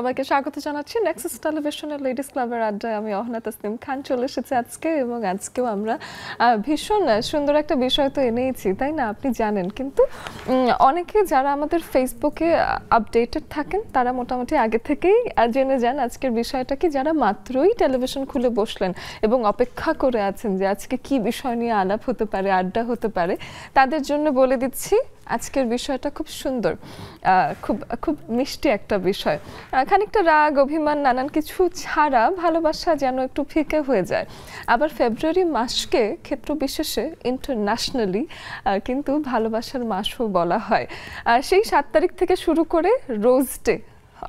সবাইকে স্বাগত জানাচ্ছি নেক্সাস টেলিভিশনের লেডিস ক্লাবের আড্ডায়। আমি অহনা তাসনিম খান চলে এসেছি আজকে, এবং আজকেও আমরা ভীষণ সুন্দর একটা বিষয় তো এনেইছি, তাই না? আপনি জানেন, কিন্তু অনেকে যারা আমাদের ফেসবুকে আপডেটেড থাকেন তারা মোটামুটি আগে থেকেই জেনে যান আজকের বিষয়টা কি। যারা মাত্রই টেলিভিশন খুলে বসলেন এবং অপেক্ষা করে আছেন যে আজকে কি বিষয় নিয়ে আলাপ হতে পারে, আড্ডা হতে পারে, তাদের জন্য বলে দিচ্ছি আজকের বিষয়টা খুব সুন্দর, খুব খুব মিষ্টি একটা বিষয়। খানিকটা রাগ অভিমান নানান কিছু ছাড়া ভালোবাসা যেন একটু ফিকে হয়ে যায়। আবার ফেব্রুয়ারি মাসকে ক্ষেত্র বিশেষে ইন্টারন্যাশনালি কিন্তু ভালোবাসার মাসও বলা হয়। সেই 7 তারিখ থেকে শুরু করে রোজ ডে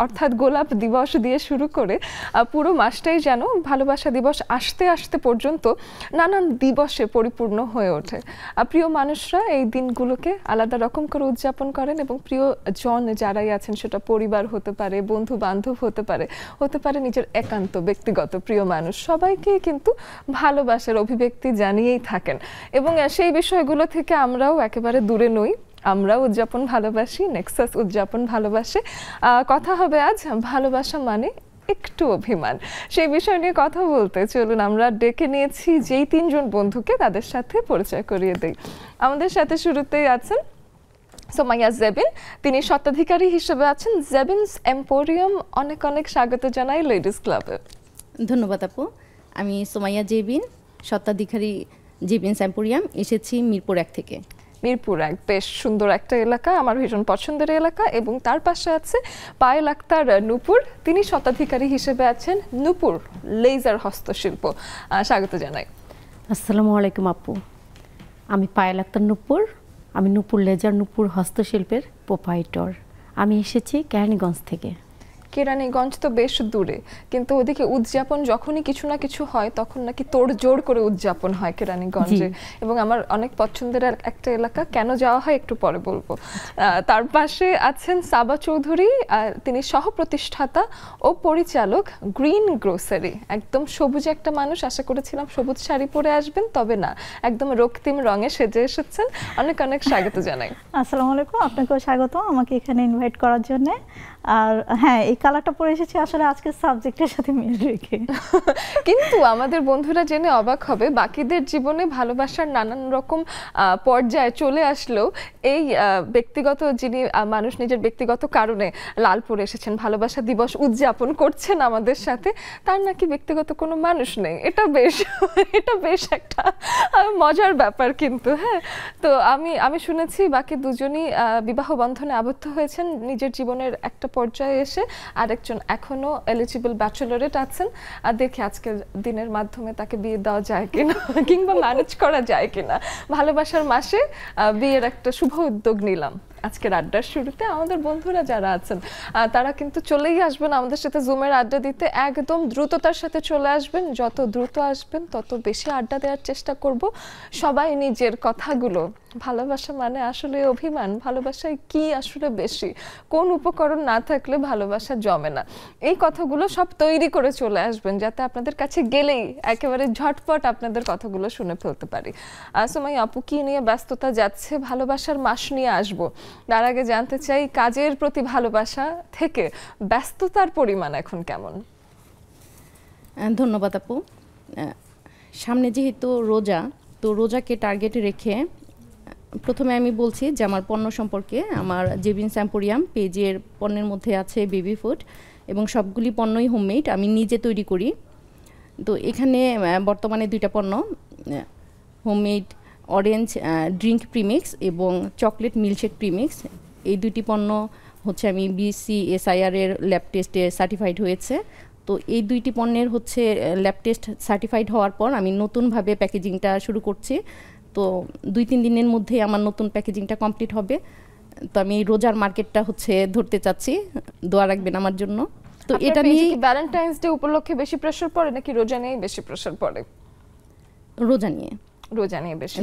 অর্থাৎ গোলাপ দিবস দিয়ে শুরু করে পুরো মাসটাই যেন ভালোবাসা দিবস আসতে আসতে পর্যন্ত নানান দিবসে পরিপূর্ণ হয়ে ওঠে। প্রিয় মানুষরা এই দিনগুলোকে আলাদা রকম করে উদযাপন করেন, এবং প্রিয় জন যারাই আছেন, সেটা পরিবার হতে পারে, বন্ধু বান্ধব হতে পারে নিজের একান্ত ব্যক্তিগত প্রিয় মানুষ, সবাইকে কিন্তু ভালোবাসার অভিব্যক্তি জানিয়েই থাকেন। এবং সেই বিষয়গুলো থেকে আমরাও একেবারে দূরে নই, আমরা উদযাপন ভালোবাসি, নেক্সাস উদযাপন ভালোবাসে। কথা হবে আজ ভালোবাসা মানে একটু অভিমান, সেই বিষয় নিয়ে কথা বলতে চলুন আমরা ডেকে নিয়েছি যেই 3 জন বন্ধুকে, তাদের সাথে পরিচয় করিয়ে দেই। আমাদের সাথে শুরুতেই আছেন সোমাইয়া জেবিন, তিনি স্বত্বাধিকারী হিসেবে আছেন জেবিনস এম্পোরিয়াম। অনেক অনেক স্বাগত জানাই লেডিস ক্লাবে। ধন্যবাদ আপু। আমি সোমাইয়া জেবিন, স্বত্বাধিকারী জেবিনস এম্পোরিয়াম, এসেছি মিরপুর 1 থেকে। মিরপুর 1 বেশ সুন্দর একটা এলাকা, আমার ভীষণ পছন্দের এলাকা। এবং তার পাশে আছে পায়েল আক্তার নূপুর, তিনি স্বত্বাধিকারী হিসেবে আছেন নূপুর লেজার হস্তশিল্প। স্বাগত জানাই। আসসালামু আলাইকুম আপু, আমি পায়েল আক্তার নূপুর, আমি নূপুর লেজার নূপুর হস্তশিল্পের প্রোপাইটর। আমি এসেছি কেরানীগঞ্জ থেকে। কেরানীগঞ্জ তো বেশ দূরে, কিন্তু ওদিকে উদযাপন যখনই কিছু না কিছু হয় তখন নাকি তোড়জোড় করে উদযাপন হয় কেরানীগঞ্জে, এবং আমার অনেক পছন্দের একটা এলাকা। কেন যাওয়া হয় একটু পরে বলবো। তার পাশে আছেন সাবা চৌধুরী, তিনি সহ প্রতিষ্ঠাতা ও পরিচালক গ্রিন গ্রোসারি। একদম সবুজ একটা মানুষ, আশা করেছিলাম সবুজ শাড়ি পরে আসবেন, তবে না, একদম রক্তিম রঙে সেজে এসেছেন। অনেক অনেক স্বাগত জানাই। আসসালামু আলাইকুম, আপনাকেও স্বাগত আমাকে এখানে ইনভাইট করার জন্য। আর হ্যাঁ, এই কালারটা পরে এসেছি আসলে আজকের সাবজেক্টের সাথে মিল রেখে। কিন্তু আমাদের বন্ধুরা জেনে অবাক হবে, বাকিদের জীবনে ভালোবাসার নানান রকম পর্যায়ে চলে আসলেও এই ব্যক্তিগত যিনি মানুষ নিজের ব্যক্তিগত কারণে লাল পরে এসেছেন, ভালোবাসা দিবস উদযাপন করছেন আমাদের সাথে, তার নাকি ব্যক্তিগত কোনো মানুষ নেই। এটা বেশ একটা মজার ব্যাপার কিন্তু। হ্যাঁ, তো আমি শুনেছি বাকি দুজনই বিবাহ বন্ধনে আবদ্ধ হয়েছেন নিজের জীবনের একটা পর্যায়ে এসে, আরেকজন এখনো এলিজিবল ব্যাচেলরেট আছেন। আর দেখি আজকের দিনের মাধ্যমে তাকে বিয়ে দেওয়া যায় কিনা, কিংবা ম্যানেজ করা যায় কিনা। ভালোবাসার মাসে বিয়ের একটা শুভ উদ্যোগ নিলাম। আজকের আড্ডার শুরুতে আমাদের বন্ধুরা যারা আছেন তারা কিন্তু চলেই আসবেন আমাদের সাথে জুমের আড্ডা দিতে। একদম দ্রুততার সাথে চলে আসবেন, যত দ্রুত আসবেন তত বেশি আড্ডা দেওয়ার চেষ্টা করব। সবাই নিজের কথাগুলো, ভালোবাসা মানে আসলে অভিমান, ভালোবাসায় কি আসলে বেশি, কোন উপকরণ না থাকলে ভালোবাসা জমে না, এই কথাগুলো সব তৈরি করে চলে আসবেন, যাতে আপনাদের কাছে গেলেই একেবারে ঝটপট আপনাদের কথাগুলো শুনে ফেলতে পারি। সময় আপু কি নিয়ে ব্যস্ততা যাচ্ছে, ভালোবাসার মাস নিয়ে আসবো। তার আগে জানতে চাই কাজের প্রতি ভালোবাসা থেকে ব্যস্ততার পরিমাণ এখন কেমন? ধন্যবাদ আপু। সামনে যেহেতু রোজা, তো রোজাকে টার্গেটে রেখে প্রথমে আমি বলছি যে আমার পণ্য সম্পর্কে। আমার জেবিনস এম্পোরিয়াম পেজের পণ্যের মধ্যে আছে বেবি ফুড, এবং সবগুলি পণ্যই হোমমেড, আমি নিজে তৈরি করি। তো এখানে বর্তমানে 2টা পণ্য, হোমমেড অরেঞ্জ ড্রিঙ্ক প্রিমিক্স এবং চকলেট মিল্কশেক প্রিমিক্স, এই 2টি পণ্য হচ্ছে আমি BCSIR এর ল্যাব টেস্টে সার্টিফাইড হয়েছে। তো এই 2টি পণ্যের হচ্ছে ল্যাব টেস্ট সার্টিফাইড হওয়ার পর আমি নতুনভাবে প্যাকেজিংটা শুরু করছি। তো 2-3 দিনের মধ্যে আমার নতুন প্যাকেজিংটা কমপ্লিট হবে। তো আমি রোজার মার্কেটটা হচ্ছে ধরতে চাচ্ছি, দোয়া রাখবেন আমার জন্য। তো এটা নিয়ে ভ্যালেন্টাইন্স ডে উপলক্ষে বেশি প্রেসার পড়ে নাকি রোজা নিয়ে বেশি প্রেসার পড়ে? রোজা নিয়ে। রোজা নিয়ে বেশি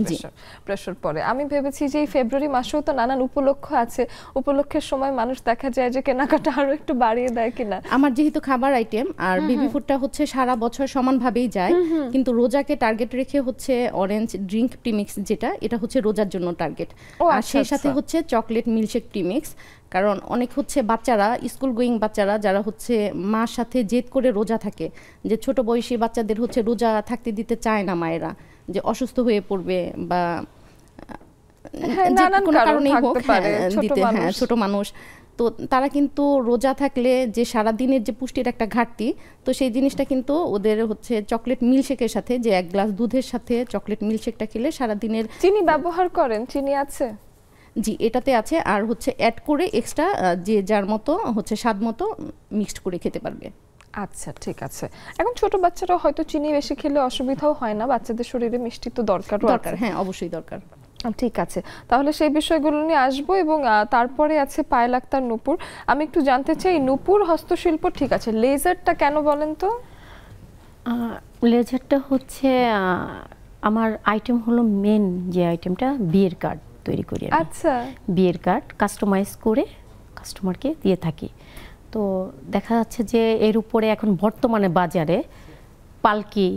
প্রেশার পড়ে। আমি ভেবেছি যে এই ফেব্রুয়ারি মাসেও তো নানান উপলক্ষ আছে, উপলক্ষের সময় মানুষ দেখা যায় যে কেনাকাটা আরো একটু বাড়িয়ে দেয় কিনা। আমার যেহেতু খাবার আইটেম আর বেবি ফুডটা হচ্ছে সারা বছর সমানভাবেই যায়, কিন্তু রোজাকে টার্গেট রেখে হচ্ছে অরেঞ্জ ড্রিঙ্ক প্রিমিক্স, যেটা এটা হচ্ছে রোজার জন্য টার্গেট। আর সেই সাথে হচ্ছে চকলেট মিল্কশেক প্রিমিক্স, কারণ অনেক হচ্ছে বাচ্চারা, স্কুল গোয়িং বাচ্চারা যারা হচ্ছে মার সাথে জেদ করে রোজা থাকে, যে ছোট বয়সী বাচ্চাদের হচ্ছে রোজা থাকতে দিতে চায় না মায়েরা, যে অসুস্থ হয়ে পড়বে বা কোনো কারণেই হোক দিতে, হ্যাঁ ছোট মানুষ, তো তারা কিন্তু রোজা থাকলে যে সারা দিনের যে পুষ্টির একটা ঘাটতি, তো সেই জিনিসটা কিন্তু ওদের হচ্ছে চকলেট মিল্কশেকের সাথে, যে 1 গ্লাস দুধের সাথে চকলেট মিল্কশেকটা খেলে সারা দিনের। চিনি ব্যবহার করেন? চিনি আছে? জি, এটাতে আছে, আর হচ্ছে অ্যাড করে এক্সট্রা যে যার মতো হচ্ছে স্বাদ মতো মিক্সড করে খেতে পারবে। আচ্ছা ঠিক আছে। এখন ছোট বাচ্চারা হয়তো চিনি বেশি খেলে অসুবিধাও হয় না, বাচ্চাদের শরীরে মিষ্টি তো দরকার। হ্যাঁ অবশ্যই দরকার। ঠিক আছে, তাহলে সেই বিষয়গুলো নিয়ে আসবো। এবং তারপরে আছে পায়েল আক্তার নূপুর। আমি একটু জানতে চাই, নূপুর হস্তশিল্প ঠিক আছে, লেজারটা কেন বলেন তো? লেজারটা হচ্ছে আমার আইটেম হলো মেন যে আইটেমটা বিয়ের কার্ড তৈরি করি। আচ্ছা, বিয়ের কার্ড কাস্টমাইজ করে কাস্টমারকে দিয়ে থাকি। তো দেখা যাচ্ছে যে এর উপরে এখন বর্তমানে বাজারে পালকি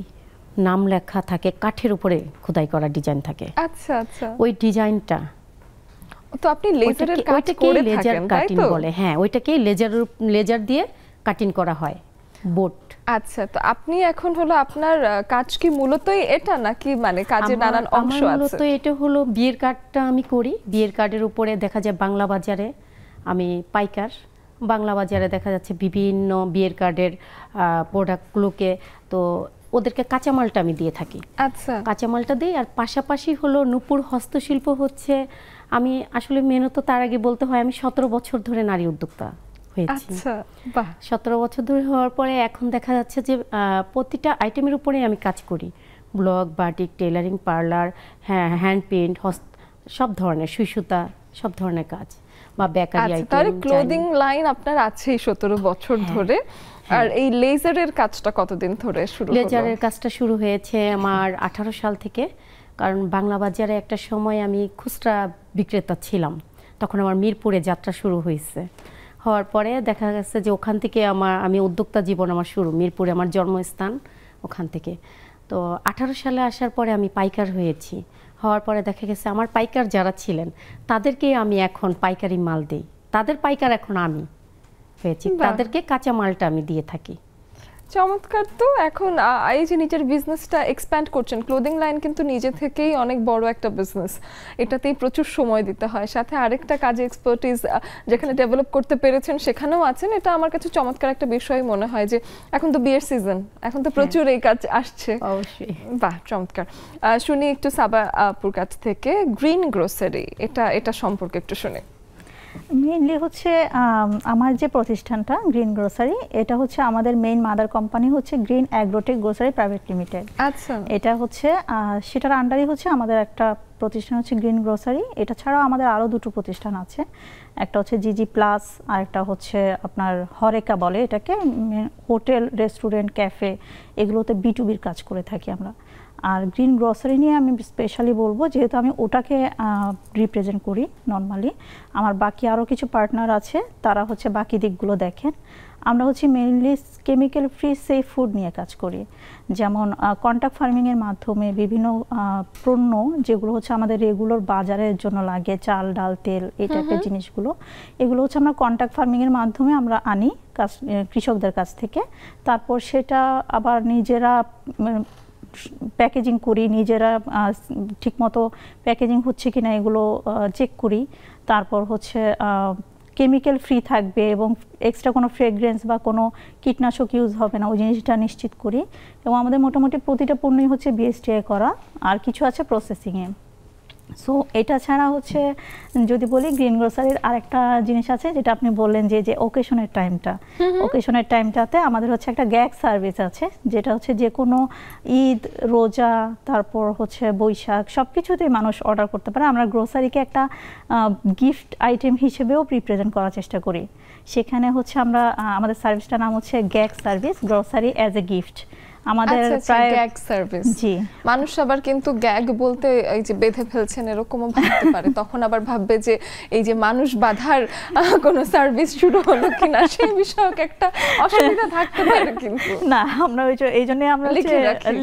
নাম লেখা থাকে, কাঠের উপরে খোদাই করা ডিজাইন থাকে। আচ্ছা আচ্ছা, ওই ডিজাইনটা তো আপনি লেজারের কাজ করে থাকেন তাই তো? বলে, হ্যাঁ ওইটাকে লেজার দিয়ে কাটিং করা হয় বোর্ড। আচ্ছা, তো আপনি এখন হলো আপনার কাজ কি মূলতই এটা, নাকি মানে কাজের নানান অংশ আছে? মূলত এটা হলো বিয়ের কার্ডটা আমি করি। বিয়ের কার্ডের উপরে দেখা যায় বাংলা বাজারে আমি পাইকার, বাংলা বাজারে দেখা যাচ্ছে বিভিন্ন বিয়ের কার্ডের প্রোডাক্টগুলোকে, তো ওদেরকে কাঁচামালটা আমি দিয়ে থাকি। আচ্ছা, কাঁচামালটা দিই। আর পাশাপাশি হলো নূপুর হস্তশিল্প হচ্ছে, আমি আসলে মেনত তার আগে বলতে হয় আমি 17 বছর ধরে নারী উদ্যোক্তা হয়েছি। আচ্ছা, বাহ। 17 বছর ধরে হওয়ার পরে এখন দেখা যাচ্ছে যে প্রতিটা আইটেমের উপরে আমি কাজ করি। ব্লক, বাটিক, টেলারিং, পার্লার, হ্যাঁ হ্যান্ড পেইন্ট, সব ধরনের সুই সুতা, সব ধরনের কাজ বা বেকারি আইটেম। তাহলে ক্লোদিং লাইন আপনার আছেই 17 বছর ধরে। আর এই লেজারের কাজটা কতদিন ধরে শুরু হলো? লেজারের কাজটা শুরু হয়েছে আমার 18 সাল থেকে। কারণ বাংলা বাজারে একটা সময় আমি খুচরা বিক্রেতা ছিলাম, তখন আমার মিরপুরে যাত্রা শুরু হয়েছে। হওয়ার পরে দেখা গেছে যে ওখান থেকে আমি উদ্যোক্তা জীবন আমার শুরু, মিরপুরে আমার জন্মস্থান, ওখান থেকে। তো 18 সালে আসার পরে আমি পাইকার হয়েছি। হওয়ার পরে দেখা গেছে আমার পাইকার যারা ছিলেন তাদেরকে আমি এখন পাইকারি মাল দিই, তাদের পাইকার এখন আমি হয়েছি, তাদেরকে কাঁচা মালটা আমি দিয়ে থাকি। চমৎকার। তো এখন এই যে নিজের বিজনেসটা এক্সপ্যান্ড করছেন, ক্লোদিং লাইন কিন্তু নিজে থেকেই অনেক বড় একটা বিজনেস, এটাতেই প্রচুর সময় দিতে হয়, সাথে আরেকটা কাজে এক্সপার্টিস যেখানে ডেভেলপ করতে পেরেছেন সেখানেও আছেন। এটা আমার কাছে চমৎকার একটা বিষয় মনে হয় যে এখন তো বিয়ের সিজন, এখন তো প্রচুর এই কাজ আসছে। অবশ্যই, বাহ চমৎকার। শুনি একটু সাবা আপুর কাছ থেকে গ্রিন গ্রোসারি, এটা সম্পর্কে একটু শুনি। মেইনলি হচ্ছে আমার যে প্রতিষ্ঠানটা গ্রিন গ্রোসারি, এটা হচ্ছে আমাদের মেইন মাদার কোম্পানি হচ্ছে green agrotech grocery private limited. আচ্ছা, এটা হচ্ছে সেটার আন্ডারই হচ্ছে আমাদের একটা প্রতিষ্ঠান হচ্ছে গ্রিন গ্রোসারি। এটা ছাড়াও আমাদের আরও দুটো প্রতিষ্ঠান আছে, একটা হচ্ছে জিজি প্লাস, আর একটা হচ্ছে আপনার হরেকা বলে এটাকে, হোটেল, রেস্টুরেন্ট, ক্যাফে, এগুলোতে B2Bর কাজ করে থাকি আমরা। আর গ্রিন গ্রোসারি নিয়ে আমি স্পেশালি বলবো, যেহেতু আমি ওটাকে রিপ্রেজেন্ট করি নর্মালি, আমার বাকি আরও কিছু পার্টনার আছে, তারা হচ্ছে বাকি দিকগুলো দেখেন। আমরা হচ্ছে mainly chemical free safe food নিয়ে কাজ করি, যেমন কন্ট্রাক্ট ফার্মিংয়ের মাধ্যমে বিভিন্ন পণ্য যেগুলো হচ্ছে আমাদের রেগুলার বাজারের জন্য লাগে, চাল, ডাল, তেল, এই টাইপের জিনিসগুলো, এগুলো হচ্ছে আমরা কন্ট্রাক্ট ফার্মিংয়ের মাধ্যমে আমরা আনি কৃষকদের কাছ থেকে। তারপর সেটা আবার নিজেরা প্যাকেজিং করি, নিজেরা ঠিকমতো প্যাকেজিং হচ্ছে কিনা এগুলো চেক করি। তারপর হচ্ছে কেমিক্যাল ফ্রি থাকবে এবং এক্সট্রা কোনো ফ্রেগ্রেন্স বা কোনো কীটনাশক ইউজ হবে না, ওই জিনিসটা নিশ্চিত করি। এবং আমাদের মোটামুটি প্রতিটা পণ্যই হচ্ছে BSTI করা, আর কিছু আছে প্রসেসিংয়ে। সো এটা ছাড়া হচ্ছে যদি বলি গ্রিন গ্রোসারির আরেকটা জিনিস আছে, যেটা আপনি বললেন যে ওকেশনের টাইমটা, ওকেশনের টাইমটাতে আমাদের হচ্ছে একটা গ্যাগ সার্ভিস আছে, যেটা হচ্ছে যে কোনো ঈদ, রোজা, তারপর হচ্ছে বৈশাখ, সব কিছুতেই মানুষ অর্ডার করতে পারে। আমরা গ্রোসারিকে একটা গিফট আইটেম হিসেবেও রিপ্রেজেন্ট করার চেষ্টা করি। সেখানে হচ্ছে আমরা আমাদের সার্ভিসটার নাম হচ্ছে gag service, grocery as a gift. আমাদের প্রায় গ্যাগ সার্ভিস। জি, মানুষ আবার কিন্তু গ্যাগ বলতে এই যে বেঁধে ফেলছেন এরকমও ভাবতে পারে, তখন আবার ভাববে যে এই যে মানুষ বাঁধার কোনো সার্ভিস শুরু হলো কিনা, সেই বিষয়ক একটা অসুবিধা থাকতে পারে। কিন্তু না, আমরা এই জন্য আমরা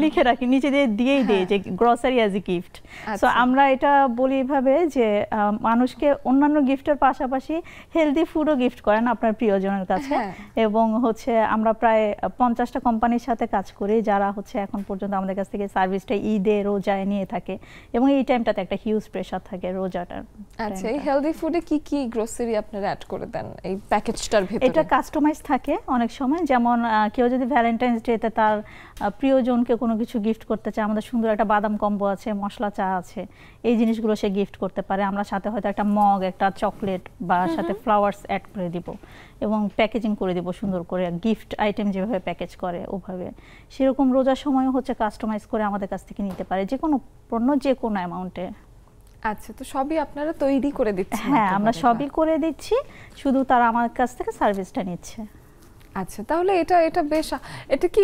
লিখে রাখি, নিচে দিয়েই দিই যে grocery as a gift. So আমরা এটা বলি এভাবে যে মানুষকে অন্যান্য গিফটের পাশাপাশি হেলদি ফুডও গিফট করেন আপনার প্রিয়জনের কাছে। এবং হচ্ছে আমরা প্রায় 50টা কোম্পানির সাথে কাজ করি যারা হচ্ছে এখন পর্যন্ত আমাদের কাছ থেকে সার্ভিসটা ঈদে রোজায় নিয়ে থাকে, এবং এই টাইমটাতে একটা হিউজ প্রেসার থাকে রোজাটার। আচ্ছা, এই হেলদি ফুডে কি কি গ্রোসারি আপনারা অ্যাড করে দেন এই প্যাকেজটার ভিতরে? এটা কাস্টমাইজ থাকে অনেক সময়, যেমন কেউ যদি ভ্যালেন্টাইন্স ডেতে তার প্রিয়জনকে কোনো কিছু গিফট করতে চায়, আমাদের সুন্দর একটা বাদাম কম্বো আছে, মশলা চা আছে, এই জিনিসগুলো সে গিফট করতে পারে। আমরা সাথে হয়তো একটা মগ, একটা চকলেট বা সাথে ফ্লাওয়ার্স অ্যাড করে দিব এবং প্যাকেজিং করে দিব সুন্দর করে, গিফট আইটেম যেভাবে প্যাকেজ করে ওভাবে। সেরকম রোজার সময়ও হচ্ছে কাস্টমাইজ করে আমাদের কাছ থেকে নিতে পারে যে কোনো পণ্য যে কোনো অ্যামাউন্টে। আচ্ছা, তো সবই আপনারা তৈরি করে দিচ্ছেন? হ্যাঁ, আমরা সবই করে দিচ্ছি, শুধু তারা আমার কাছ থেকে সার্ভিসটা নিচ্ছে। আচ্ছা, তাহলে এটা বেশ, এটা কি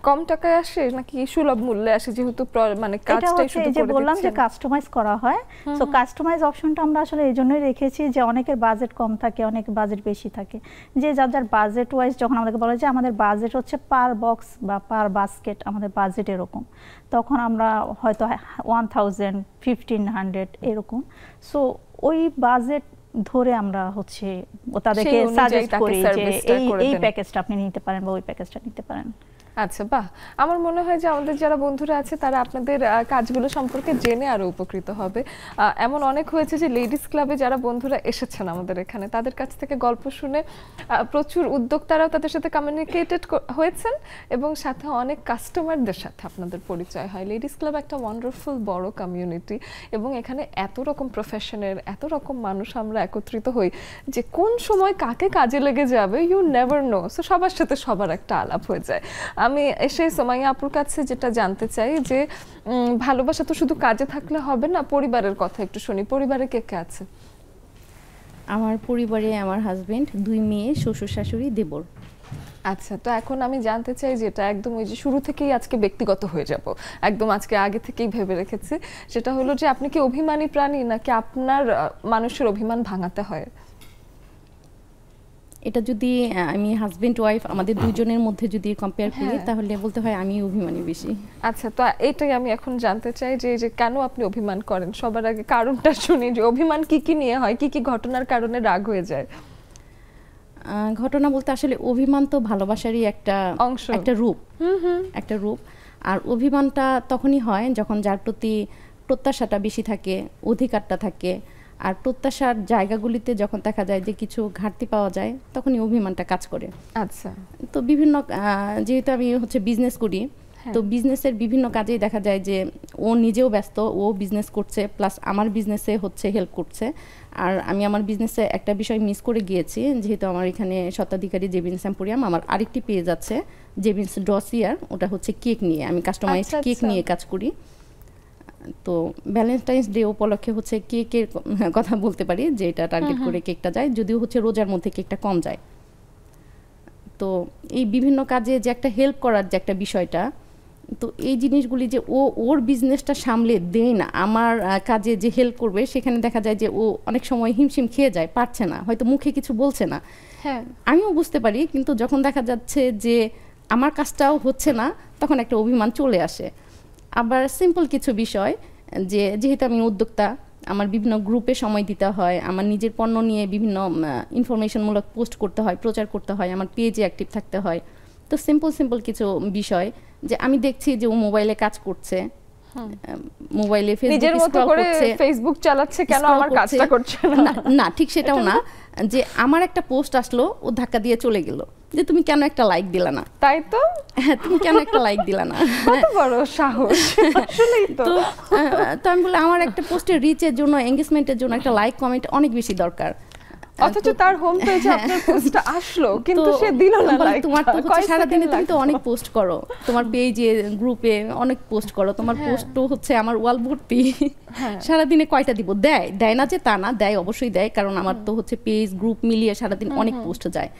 কম টাকায় আসে নাকি সুলভ মূল্যে আসে, যেহেতু মানে কাজটাই শুধু করে দিচ্ছেন? যে বললাম যে কাস্টমাইজ করা হয়, সো কাস্টমাইজ অপশনটা আমরা আসলে এই জন্যই রেখেছি যে অনেকের বাজেট কম থাকে, অনেকের বাজেট বেশি থাকে, যে যার বাজেট ওয়াইজ যখন আমাদেরকে বলা যে আমাদের বাজেট হচ্ছে পার বক্স বা পার বাস্কেট আমাদের বাজেট এরকম, তখন আমরা হয়তো 1000, 1500 এরকম, সো ওই বাজেট ধরে আমরা হচ্ছে তাদেরকে সাজেস্ট করি যে এই প্যাকেজটা আপনি নিতে পারেন বা ওই প্যাকেজটা নিতে পারেন। আচ্ছা, বাহ। আমার মনে হয় যে আমাদের যারা বন্ধুরা আছে তারা আপনাদের কাজগুলো সম্পর্কে জেনে আরো উপকৃত হবে। এমন অনেক হয়েছে যে লেডিস ক্লাবে যারা বন্ধুরা এসেছেন আমাদের এখানে, তাদের কাছ থেকে গল্প শুনে প্রচুর উদ্যোক্তারাও তাদের সাথে কমিউনিকেটেড হয়েছেন, এবং সাথে অনেক কাস্টমারদের সাথে আপনাদের পরিচয় হয়। লেডিস ক্লাব একটা ওয়ান্ডারফুল বড় কমিউনিটি, এবং এখানে এত রকম প্রফেশনের, এত রকম মানুষ আমরা একত্রিত হই যে কোন সময় কাকে কাজে লেগে যাবে ইউ নেভার নো। সো সবার সাথে সবার একটা আলাপ হয়ে যায়। আমি এসে সোমাইয়া আপুর কাছে যেটা জানতে চাই যে ভালোবাসা তো শুধু কাজে থাকলে হবে না, পরিবারের কথা একটু শুনি। পরিবারে কে কে আছে? আমার পরিবারে আমার হাজবেন্ড, 2 মেয়ে, শ্বশুর শাশুড়ি, দেবর। আচ্ছা, তো এখন আমি জানতে চাই যেটা একদম ওই যে শুরু থেকেই আজকে ব্যক্তিগত হয়ে যাব, একদম আজকে আগে থেকেই ভেবে রেখেছি, সেটা হলো যে আপনি কি অভিমানী প্রাণী নাকি আপনার মানুষের অভিমান ভাঙাতে হয়? এটা যদি আমি হাজবেন্ড ওয়াইফ আমাদের দুইজনের মধ্যে যদি কম্পেয়ার করি তাহলে বলতে হয় আমি অভিমানী বেশি। আচ্ছা, তো এটাই আমি এখন জানতে চাই যে কেন আপনি অভিমান করেন? সবার আগে কারণটা শুনি, যে অভিমান কি কি নিয়ে হয়, কি কি ঘটনার কারণে রাগ হয়ে যায়? ঘটনা বলতে আসলে অভিমান তো ভালোবাসারই একটা অংশ, একটা রূপ, একটা রূপ। আর অভিমানটা তখনই হয় যখন যার প্রতি প্রত্যাশাটা বেশি থাকে, অধিকারটা থাকে, আর প্রত্যাশার জায়গাগুলিতে যখন দেখা যায় যে কিছু ঘাটতি পাওয়া যায় তখনই অভিমানটা কাজ করে। আচ্ছা, তো বিভিন্ন যেহেতু আমি হচ্ছে বিজনেস করি, তো বিজনেসের বিভিন্ন কাজেই দেখা যায় যে ও নিজেও ব্যস্ত, ও বিজনেস করছে, প্লাস আমার বিজনেসে হচ্ছে হেল্প করছে। আর আমি আমার বিজনেসে একটা বিষয় মিস করে গিয়েছি, যেহেতু আমার এখানে স্বত্বাধিকারী জেবিন্স এম্পোরিয়াম, আমার আরেকটি পেজ আছে জেবিন্স ডসিয়ার, ওটা হচ্ছে কেক নিয়ে, আমি কাস্টমাইজড কেক নিয়ে কাজ করি। তো ভ্যালেন্টাইন্স ডে উপলক্ষে হচ্ছে কেকের কথা বলতে পারি যে এটা টার্গেট করে কেকটা যায়, যদিও হচ্ছে রোজার মধ্যে কেকটা কম যায়। তো এই বিভিন্ন কাজে যে একটা হেল্প করার যে একটা বিষয়টা, তো এই জিনিসগুলি যে ও ওর বিজনেসটা সামলে দেয় না, আমার কাজে যে হেল্প করবে সেখানে দেখা যায় যে ও অনেক সময় হিমশিম খেয়ে যায়, পারছে না, হয়তো মুখে কিছু বলছে না, হ্যাঁ আমিও বুঝতে পারি, কিন্তু যখন দেখা যাচ্ছে যে আমার কাজটাও হচ্ছে না তখন একটা অভিমান চলে আসে। আবার সিম্পল কিছু বিষয়, যে যেহেতু আমি উদ্যোক্তা, আমার বিভিন্ন গ্রুপে সময় দিতে হয়, আমার নিজের পণ্য নিয়ে বিভিন্ন ইনফরমেশনমূলক পোস্ট করতে হয়, প্রচার করতে হয়, আমার পেজে অ্যাক্টিভ থাকতে হয়। তো সিম্পল কিছু বিষয়, যে আমি দেখছি যে ও মোবাইলে কাজ করছে, মোবাইলে ফেসবুক চালাচ্ছে, কেন আমার কাজটা করছে না? না, ঠিক সেটাও না, যে আমার একটা পোস্ট আসলো, ও ধাক্কা দিয়ে চলে গেল, যে তুমি কেন একটা লাইক দিলা না? তাই তো, হ্যাঁ, তুমি কেন একটা লাইক দিলা না? কত বড় সাহস! আসলেই তো। তো আমি বলি আমার একটা পোস্টের রিচের জন্য, এনগেজমেন্টের জন্য একটা লাইক কমেন্ট অনেক বেশি দরকার, অথচ তার হোম পেজে আপনার পোস্টটা আসলো কিন্তু সে দিল না লাইক। তোমার তো হচ্ছে সারা দিনে তুমি তো অনেক পোস্ট করো, তোমার পেজে গ্রুপে অনেক পোস্ট করো, তোমার পোস্টও হচ্ছে আমার ওয়াল ভর্তি, সারা দিনে কয়টা দিব? দেয় না যে তা না, দেয়, অবশ্যই দেয়, কারণ আমার তো হচ্ছে পেজ গ্রুপ মিলিয়ে সারা দিন অনেক পোস্ট যায়।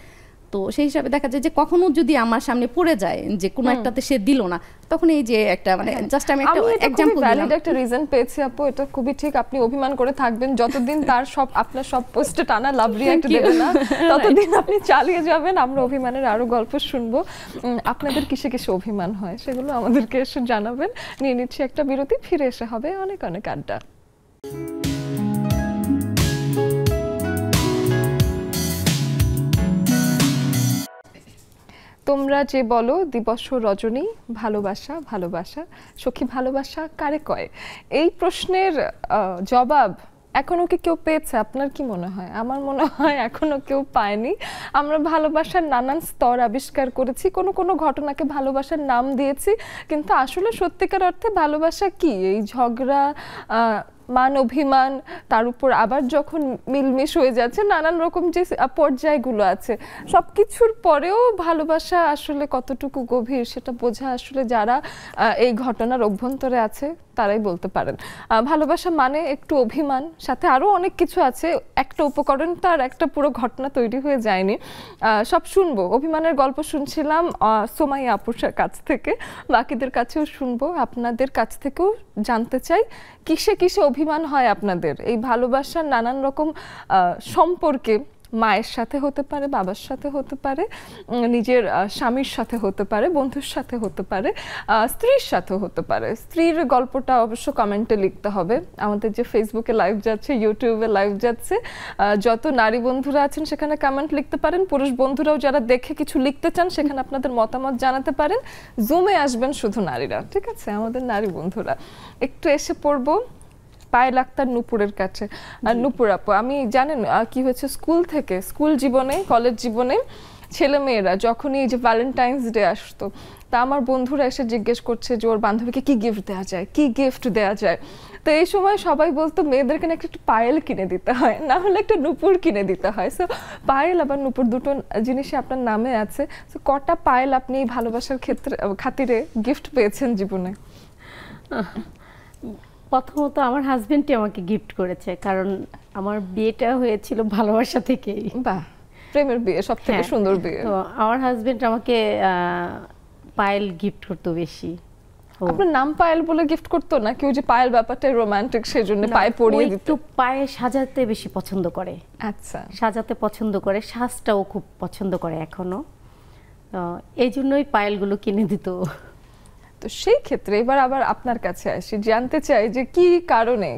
তো তো সেই হিসাবে দেখা যায় যে কখনো যদি আমার সামনে পড়ে যায় যে কোনো একটাতে সে দিল না, তখন এই যে একটা মানে জাস্ট আমি একটা এক্সাম্পল দিলাম। ভ্যালিড একটা রিজন পেয়েছি আপু, এটা খুবই ঠিক। আপনি অভিমান করে থাকবেন যতদিন তার সব আপনার সব পোস্টে টানা লাভ রিঅ্যাক্ট দেবে না, ততদিন আপনি চালিয়ে যাবেন। আমরা অভিমানের আরো গল্প শুনবো। আপনাদের কিসে কিসে অভিমান হয় সেগুলো আমাদেরকে এসে জানাবেন। নিয়ে নিচ্ছি একটা বিরতি, ফিরে এসে হবে অনেক অনেক আড্ডা। তোমরা যে বলো দিবস রজনী, ভালোবাসা ভালোবাসা সখী ভালোবাসা কারে কয়, এই প্রশ্নের জবাব এখনো কি কেউ পেয়েছে? আপনার কি মনে হয়? আমার মনে হয় এখনো কেউ পায়নি। আমরা ভালোবাসার নানান স্তর আবিষ্কার করেছি, কোনো কোনো ঘটনাকে ভালোবাসার নাম দিয়েছি, কিন্তু আসলে সত্যিকার অর্থে ভালোবাসা কি? এই ঝগড়া, মান অভিমান, তার উপর আবার যখন মিলমিশ হয়ে যাচ্ছে নানান রকম যে পর্যায়গুলো আছে, সব কিছুর পরেও ভালোবাসা আসলে কতটুকু গভীর সেটা বোঝা আসলে যারা এই ঘটনার অভ্যন্তরে আছে তারাই বলতে পারেন। ভালোবাসা মানে একটু অভিমান, সাথে আরও অনেক কিছু আছে। একটা উপকরণ তার একটা পুরো ঘটনা তৈরি হয়ে যায়নি। সব শুনবো, অভিমানের গল্প শুনছিলাম সোমাইয়া আপুর কাছ থেকে, বাকিদের কাছেও শুনবো, আপনাদের কাছ থেকেও জানতে চাই কিসে কিসে অভিমান হয় আপনাদের। এই ভালোবাসার নানান রকম সম্পর্কে মায়ের সাথে হতে পারে, বাবার সাথে হতে পারে, নিজের স্বামীর সাথে হতে পারে, বন্ধুর সাথে হতে পারে, স্ত্রীর সাথে হতে পারে। স্ত্রীর গল্পটা অবশ্য কমেন্টে লিখতে হবে। আমাদের যে ফেসবুকে লাইভ যাচ্ছে, ইউটিউবে লাইভ যাচ্ছে, যত নারী বন্ধুরা আছেন সেখানে কমেন্ট লিখতে পারেন। পুরুষ বন্ধুরাও যারা দেখে কিছু লিখতে চান সেখানে আপনাদের মতামত জানাতে পারেন। জুমে আসবেন শুধু নারীরা, ঠিক আছে? আমাদের নারী বন্ধুরা একটু এসে পড়বো পায়েল আক্তার নূপুরের কাছে। আর নূপুর আপু, আমি জানেন কি হয়েছে, স্কুল থেকে, স্কুল জীবনে, কলেজ জীবনে ছেলে মেয়েরা যখনই এই যে ভ্যালেন্টাইন্স ডে আসতো, তা আমার বন্ধুরা এসে জিজ্ঞেস করছে যে ওর বান্ধবীকে কি গিফট দেওয়া যায়, কি গিফট দেওয়া যায়। তো এই সময় সবাই বলতো মেয়েদেরকে একটা পায়েল কিনে দিতে হয়, না হলে একটা নূপুর কিনে দিতে হয়। সো পায়েল আবার নূপুর দুটো জিনিসই আপনার নামে আছে। সো কটা পায়েল আপনি এই ভালোবাসার ক্ষেত্রে খাতিরে গিফট পেয়েছেন জীবনে? প্রথমত আমার হাজবেন্ডই আমাকে গিফট করেছে, কারণ আমার বিয়েটা হয়েছিল ভালোবাসা থেকেই। বাহ, প্রেমের বিয়ে, সব থেকে সুন্দর বিয়ে। তো আমার হাজবেন্ড আমাকে পায়েল গিফট করতো বেশি। আপনার নাম পায়েল বলে গিফট করতো না কেউ? যে পায়েল ব্যাপারটা রোমান্টিক, সেজন্য পায়ে পরিয়ে দিত। একটু পায়ে সাজাতে বেশি পছন্দ করে। আচ্ছা, সাজাতে পছন্দ করে, সাজটাও খুব পছন্দ করে এখনো, এই জন্যই পায়েলগুলো কিনে দিত। তো সেই ক্ষেত্রে এবার আবার আপনার কাছে আসি, জানতে চাই যে কি কারণে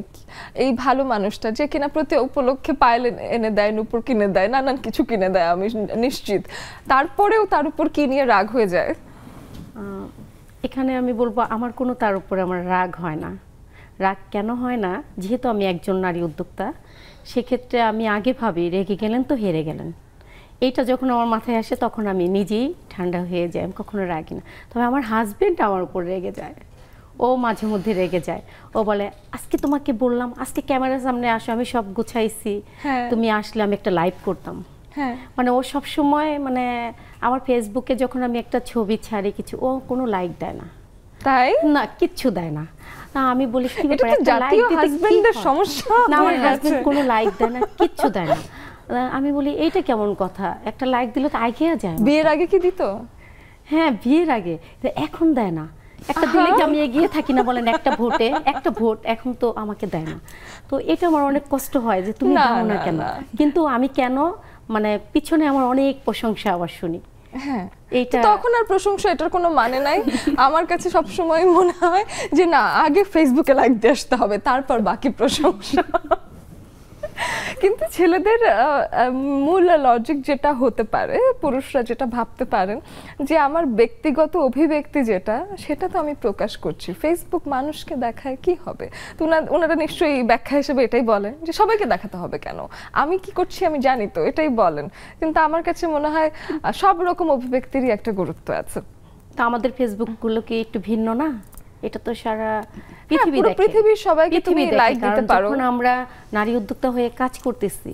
এই ভালো মানুষটা যে কিনা প্রতি উপলক্ষে পায়েল এনে দেয়, নূপুর কিনে দেয়, নানান কিছু কিনে দেয় আমি নিশ্চিত, তারপরেও তার উপর কি নিয়ে রাগ হয়ে যায়? এখানে আমি বলবো আমার কোনো তার উপরে আমার রাগ হয় না। রাগ কেন হয় না? যেহেতু আমি একজন নারী উদ্যোক্তা, সেক্ষেত্রে আমি আগে ভাবি রেগে গেলেন তো হেরে গেলেন। এইটা যখন আমার মাথায় আসে তখন আমি নিজেই ঠান্ডা হয়ে যাই, আমি কখনো রাগি না। তবে আমার হাজবেন্ড আমার উপর রেগে যায়, ও মাঝে মধ্যে রেগে যায়। ও বলে আজকে তোমাকে বললাম আজকে ক্যামেরার সামনে আসো, আমি সব গুছাইছি, তুমি আসলে আমি একটা লাইভ করতাম। মানে ও সব সময় মানে আমার ফেসবুকে যখন আমি একটা ছবি ছাড়ি কিছু, ও কোনো লাইক দেয় না। তাই না, কিচ্ছু দেয় না। আমি বলি কি ব্যাপার, একটা জাতীয় হাজবেন্ডের সমস্যা। না, আমার হাজবেন্ড কোনো লাইক দেয় না, কিচ্ছু দেয় না। আমি বলি এইটা কেমন কথা, একটা লাইক দিলে তো আইগিয়া যায়। বিয়ের আগে কি দিত? হ্যাঁ, বিয়ের আগে, এখন দেয় না। একটা দিলে কি আমি এগিয়ে থাকি না বলেন? একটা ভোটে একটা ভোট, এখন তো আমাকে দেয় না। তো এটা আমার অনেক কষ্ট হয় যে তুমি দাও না কেন। কিন্তু আমি কেন মানে পিছনে আমার অনেক প্রশংসা আবার শুনি। হ্যাঁ, তখন আর প্রশংসা এটার কোনো মানে নাই। আমার কাছে সব সময় মনে হয় যে না, আগে ফেসবুকে লাইক দিয়ে আসতে হবে, তারপর বাকি প্রশংসা। কিন্তু ছেলেদের মূল লজিক যেটা হতে পারে, পুরুষরা যেটা ভাবতে পারেন যে আমার ব্যক্তিগত অভিব্যক্তি যেটা, সেটা তো আমি প্রকাশ করছি, ফেসবুক মানুষকে দেখায় কি হবে। তো ওনারা নিশ্চয়ই ব্যাখ্যা হিসেবে এটাই বলেন যে সবাইকে দেখাতে হবে কেন, আমি কি করছি আমি জানি তো, এটাই বলেন। কিন্তু আমার কাছে মনে হয় সব রকম অভিব্যক্তিরই একটা গুরুত্ব আছে। তা আমাদের ফেসবুকগুলো কি একটু ভিন্ন না? এটা তো সারা পৃথিবী দেখে, পৃথিবীর সবাইকে তুমি লাইক দিতে পারো। যখন আমরা নারী উদ্যোক্তা হয়ে কাজ করতেছি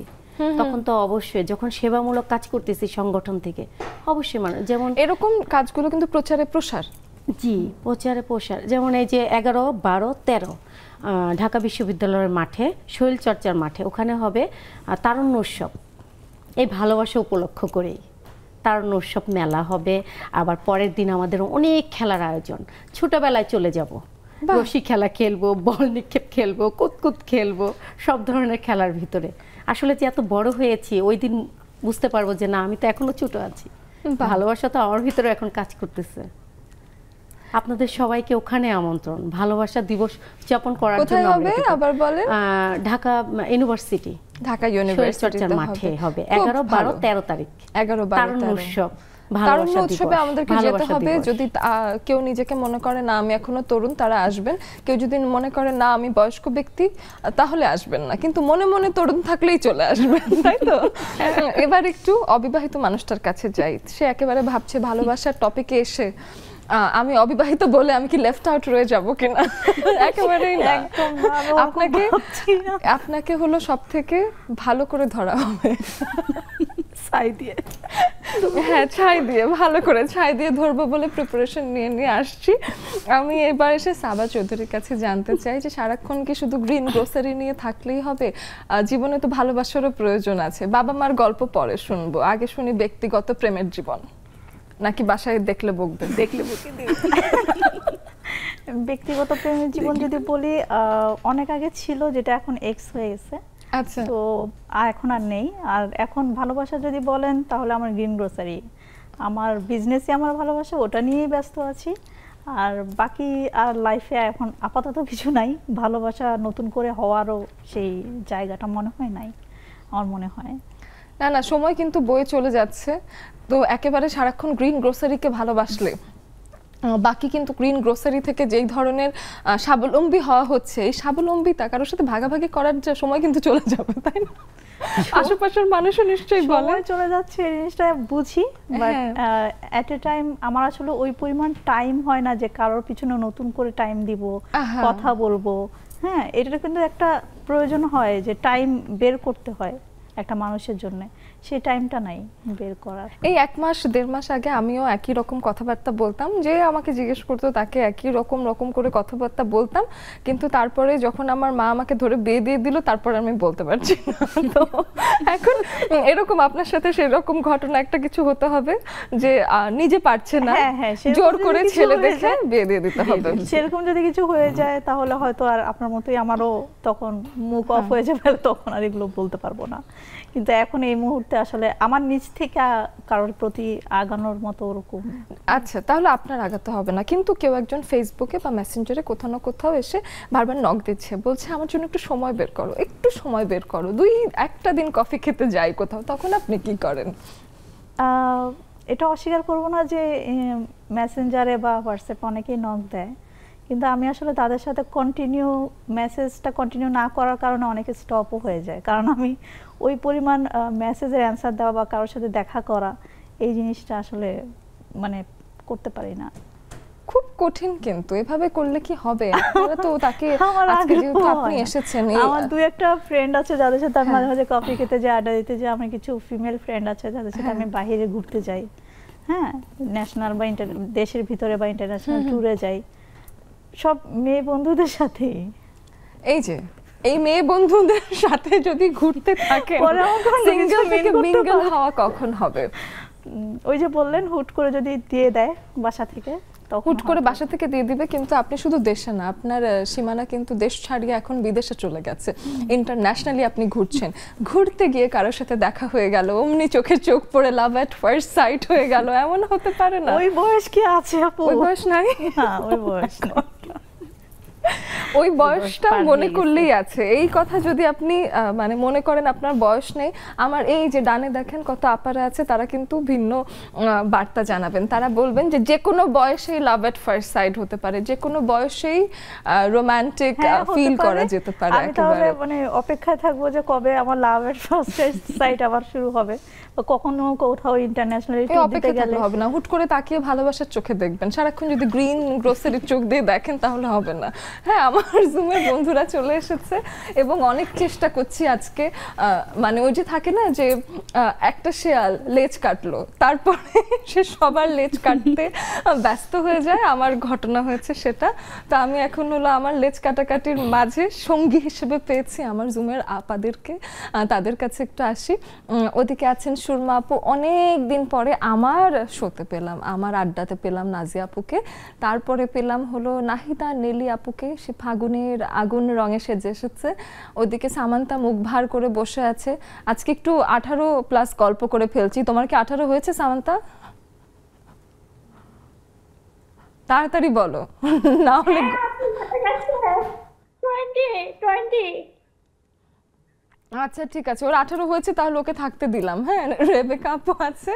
তখন তো অবশ্যই, যখন সেবামূলক কাজ করতেছি সংগঠন থেকে, অবশ্যই মানে যেমন এরকম কাজগুলো কিন্তু প্রচারে প্রসার। জি, প্রচারে প্রসার। যেমন এই যে 11, 12, 13 ঢাকা বিশ্ববিদ্যালয়ের মাঠে, শৈলচর্চার মাঠে, ওখানে হবে তারুণ্য উৎসব, এই ভালোবাসা উপলক্ষ করেই। তারুণ্য উৎসব মেলা হবে, আবার পরের দিন আমাদের অনেক খেলার আয়োজন। ছোটবেলায় চলে যাব, রশি খেলা খেলবো, বল নিক্ষেপ খেলবো, কুতকুত খেলবো, সব ধরনের খেলার ভিতরে। আসলে যে এত বড় হয়েছি ওই দিন বুঝতে পারবো যে না, আমি তো এখনো ছোট আছি। ভালোবাসা তো আমার ভিতরে এখন কাজ করতেছে। আপনাদের সবাইকে ওখানে আমন্ত্রণ, ভালোবাসা দিবস উদযাপন করার জন্য। কোথায় হবে আবার বলেন? ঢাকা ইউনিভার্সিটি, ঢাকা ইউনিভার্সিটির মাঠে হবে 11, 12, 13 তারিখ। 11, 12 তারুণ্য উৎসব, তারুণ্য উৎসবে আমাদেরকে যেতে হবে। যদি কেউ নিজেকে মনে করে না আমি এখনো তরুণ, তারা আসবেন। কেউ যদি মনে করে না আমি বয়স্ক ব্যক্তি, তাহলে আসবেন না, কিন্তু মনে মনে তরুণ থাকলেই চলে আসবেন, তাই তো? এবার একটু অবিবাহিত মানুষটার কাছে যাই। সে একেবারে ভাবছে ভালোবাসার টপিকে এসে আমি অবিবাহিত বলে আমি কি লেফট আউট রয়ে যাব কিনা। একেবারেই না, আপনাকে হলো সব থেকে ভালো করে ধরা হবে, ছাই দিয়ে। হ্যাঁ, ছাই দিয়ে, ভালো করে ছাই দিয়ে ধরবো বলে প্রিপারেশন নিয়ে আসছি। আমি এবার এসে সাবা চৌধুরীর কাছে জানতে চাই যে সারাক্ষণ কি শুধু গ্রিন গ্রোসারি নিয়ে থাকলেই হবে? জীবনে তো ভালোবাসারও প্রয়োজন আছে। বাবা মার গল্প পরে শুনবো, আগে শুনি ব্যক্তিগত প্রেমের জীবন। নাকি বাসায় দেখলে বকবে? দেখলে বকে দিবে। ব্যক্তিগত প্রেমের জীবন যদি বলি, অনেক আগে ছিল, যেটা এখন এক্স হয়ে গেছে। আচ্ছা, তো এখন আর নেই। আর এখন ভালোবাসা যদি বলেন তাহলে আমার গ্রিন গ্রোসারি, আমার বিজনেসই আমার ভালোবাসা, ওটা নিয়েই ব্যস্ত আছি। আর বাকি আর লাইফে এখন আপাতত কিছু নাই। ভালোবাসা নতুন করে হওয়ারও সেই জায়গাটা মনে হয় নাই, আমার মনে হয় না। না, সময় কিন্তু বয়ে চলে যাচ্ছে। তো একেবারে সারাক্ষণ গ্রিন গ্রোসারিকে ভালোবাসলে বাকি কিন্তু গ্রিন গ্রোসারি থেকে যেই ধরনের স্বাবলম্বী হওয়া হচ্ছে, এই স্বাবলম্বিতা কারোর সাথে ভাগাভাগি করার যে সময় কিন্তু চলে যাবে, তাই না? আশেপাশের মানুষও নিশ্চয়ই বলে চলে যাচ্ছে, এই জিনিসটা বুঝি। বাট এট এ টাইম আমার আসলে ওই পরিমাণ টাইম হয় না যে কারোর পিছনে নতুন করে টাইম দিব, কথা বলবো। হ্যাঁ, এটা কিন্তু একটা প্রয়োজন হয় যে টাইম বের করতে হয় একটা মানুষের জন্য, সেই টাইমটা নাই বের করার। এই 1 মাস 1.5 মাস আগে আমিও একই রকম কথাবার্তা বলতাম, যে আমাকে জিজ্ঞেস করতো তাকে একই রকম করে কথাবার্তা বলতাম, কিন্তু তারপরে যখন আমার মা আমাকে ধরে বিয়ে দিয়ে দিল, তারপরে আমি বলতে পারছি না। তো এখন এরকম আপনার সাথে সেরকম ঘটনা একটা কিছু হতে হবে যে নিজে পারছে না, জোর করে ছেলে দেখে বিয়ে দিয়ে দিতে হবে। সেরকম যদি কিছু হয়ে যায় তাহলে হয়তো আর আপনার মতোই আমারও তখন মুখ অফ হয়ে যাবে, তখন আর এগুলো বলতে পারবো না। কিন্তু এখন এই মুহূর্তে আসলে আমার নিজ থেকে কারোর প্রতি আগানোর মতো ওরকম। আচ্ছা, তাহলে আপনার আগাতে হবে না, কিন্তু কেউ একজন ফেসবুকে বা মেসেঞ্জারে কোথাও না কোথাও এসে বারবার নক দিচ্ছে, বলছে আমার জন্য একটু সময় বের করো, একটু সময় বের করো, একটা দিন কফি খেতে যাই কোথাও, তখন আপনি কি করেন? এটা অস্বীকার করব না যে মেসেঞ্জারে বা হোয়াটসঅ্যাপে অনেকেই নক দেয়, কিন্তু আমি আসলে তাদের সাথে মেসেজটা কন্টিনিউ না করার কারণে অনেকে স্টপও হয়ে যায়। কারণ আমি ওই পরিমাণ মেসেজের অ্যান্সার দেওয়া বা কারোর সাথে দেখা করা, এই জিনিসটা আসলে মানে করতে পারি না। খুব কঠিন, কিন্তু এভাবে করলে কি হবে? আপনারা তো তাকে আজকে যেহেতু আপনি এসেছেন, আমার 2-1টা ফ্রেন্ড আছে যাদের সাথে আমি মাঝে মাঝে কফি খেতে যাই, আড্ডা দিতে যাই। আমার কিছু ফিমেল ফ্রেন্ড আছে যাদের সাথে আমি বাইরে ঘুরতে যাই, হ্যাঁ, ন্যাশনাল বা দেশের ভিতরে বা ইন্টারন্যাশনাল ট্যুরে যাই, সব মেয়ে বন্ধুদের সাথে। এই মেয়ে বন্ধুদের সাথে যদি ঘুরতে থাকে, সিঙ্গেল থেকে মিঙ্গল হওয়া কখন হবে? ওই যে বললেন, হুট করে যদি দিয়ে দেয় বাসা থেকে, হুট করে বাসা থেকে দিয়ে দিবে, কিন্তু আপনি শুধু দেশে না, আপনার সীমানা কিন্তু দেশ ছাড়িয়ে এখন বিদেশে চলে গেছে, ইন্টারন্যাশনালি আপনি ঘুরছেন। ঘুরতে গিয়ে কারোর সাথে দেখা হয়ে গেল, অমনি চোখে চোখ পড়ে লাভ এট ফার্স্ট সাইট হয়ে গেল, এমন হতে পারে না? ওই বয়স কি আছে আপু? ওই বয়স নাই, ওই বয়স ওই বয়সটা মনে করলেই আছে। এই কথা যদি আপনি মানে মনে করেন আপনার বয়স নেই, আমার এই যে ডানে দেখেন কত আপারা আছে, তারা কিন্তু ভিন্ন বার্তা জানাবেন। তারা বলবেন যে যে কোনো বয়সেই লাভ এট ফার্স্ট সাইট হতে পারে, যে কোনো বয়সেই রোমান্টিক ফিল করা যেতে পারে। আমি তাহলে মানে অপেক্ষায় থাকবো যে কবে আমার লাভ এট ফার্স্ট সাইট আবার শুরু হবে, বা কখনো কোথাও ইন্টারন্যাশনালি ট্যুর দিতে গেলে হবে না। হুট করে তাকিয়ে ভালোবাসার চোখে দেখবেন, সারাক্ষণ যদি গ্রিন গ্রোসারির চোখ দিয়ে দেখেন তাহলে হবে না। হ্যাঁ, আমার আমার জুমের বন্ধুরা চলে এসেছে এবং অনেক চেষ্টা করছি আজকে, মানে ওই যে থাকে না যে একটা শেয়াল লেজ কাটলো, তারপরে সে সবার লেজ কাটতে ব্যস্ত হয়ে যায়। আমার ঘটনা হয়েছে সেটা। তো আমি এখন হলো আমার লেজ কাটাকাটির মাঝে সঙ্গী হিসেবে পেয়েছি আমার জুমের আপাদেরকে। তাদের কাছে একটু আসি। ওদিকে আছেন সুরমা আপু, অনেক দিন পরে আমার শোতে পেলাম, আমার আড্ডাতে পেলাম নাজিয়া আপুকে। তারপরে পেলাম হলো নাহিদা নেলি আপুকে, সে ফাগুনের আগুন রঙে সেজে এসেছে। ওদিকে সামান্তা মুখ ভার করে বসে আছে। আজকে একটু 18+ গল্প করে ফেলছি। তোমার কি 18 হয়েছে সামান্তা? তাড়াতাড়ি বলো, না হলে। 20 আচ্ছা ঠিক আছে, ওর 18 হয়েছে, তাহলে ওকে থাকতে দিলাম। হ্যাঁ, রেবেকা আপু আছে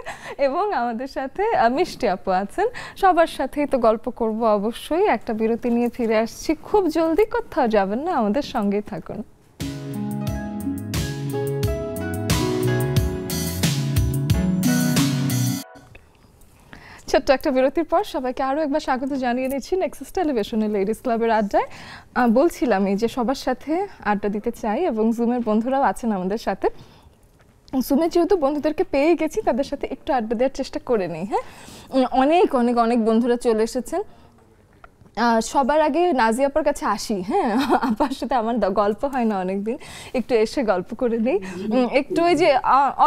এবং আমাদের সাথে মিষ্টি আপু আছেন। সবার সাথেই তো গল্প করব অবশ্যই। একটা বিরতি নিয়ে ফিরে আসছি খুব জলদি, কোথাও যাবেন না, আমাদের সঙ্গেই থাকুন। ছোট্ট একটা বিরতির পর সবাইকে আরও একবার স্বাগত জানিয়ে নিচ্ছি নেক্সাস টেলিভিশনের লেডিস ক্লাবের আড্ডায়। বলছিলাম এই যে সবার সাথে আড্ডা দিতে চাই এবং জুমের বন্ধুরাও আছেন আমাদের সাথে। জুমে যেহেতু বন্ধুদেরকে পেয়ে গেছি, তাদের সাথে একটু আড্ডা দেওয়ার চেষ্টা করে নিই। হ্যাঁ, অনেক অনেক অনেক বন্ধুরা চলে এসেছেন। সবার আগে নাজিয়া আপার কাছে আসি। হ্যাঁ, আপার সাথে আমার গল্প হয় না অনেকদিন, একটু এসে গল্প করে নিই। একটু ওই যে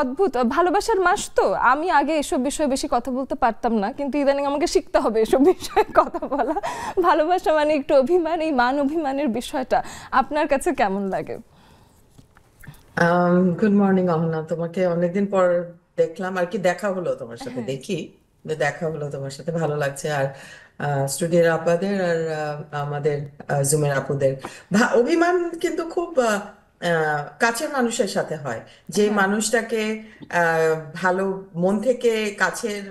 অদ্ভুত ভালোবাসার মাস তো, আমি আগে এসব বিষয়ে বেশি কথা বলতে পারতাম না, কিন্তু ইদানিং আমাকে শিখতে হবে এসব বিষয়ে কথা বলা। ভালোবাসা মানে একটু অভিমান, এই মান অভিমানের বিষয়টা আপনার কাছে কেমন লাগে? গুড মর্নিং অহনা, তোমাকে অনেকদিন পর দেখলাম আর কি, দেখা হলো তোমার সাথে, দেখি দেখা হলো তোমার সাথে, ভালো লাগছে। আর স্টুডিওর আপাদের আর আমাদের জুমের আপুদের অভিমান কিন্তু খুব কাছের মানুষের সাথে হয়, যে মানুষটাকে ভালো মন থেকে কাছের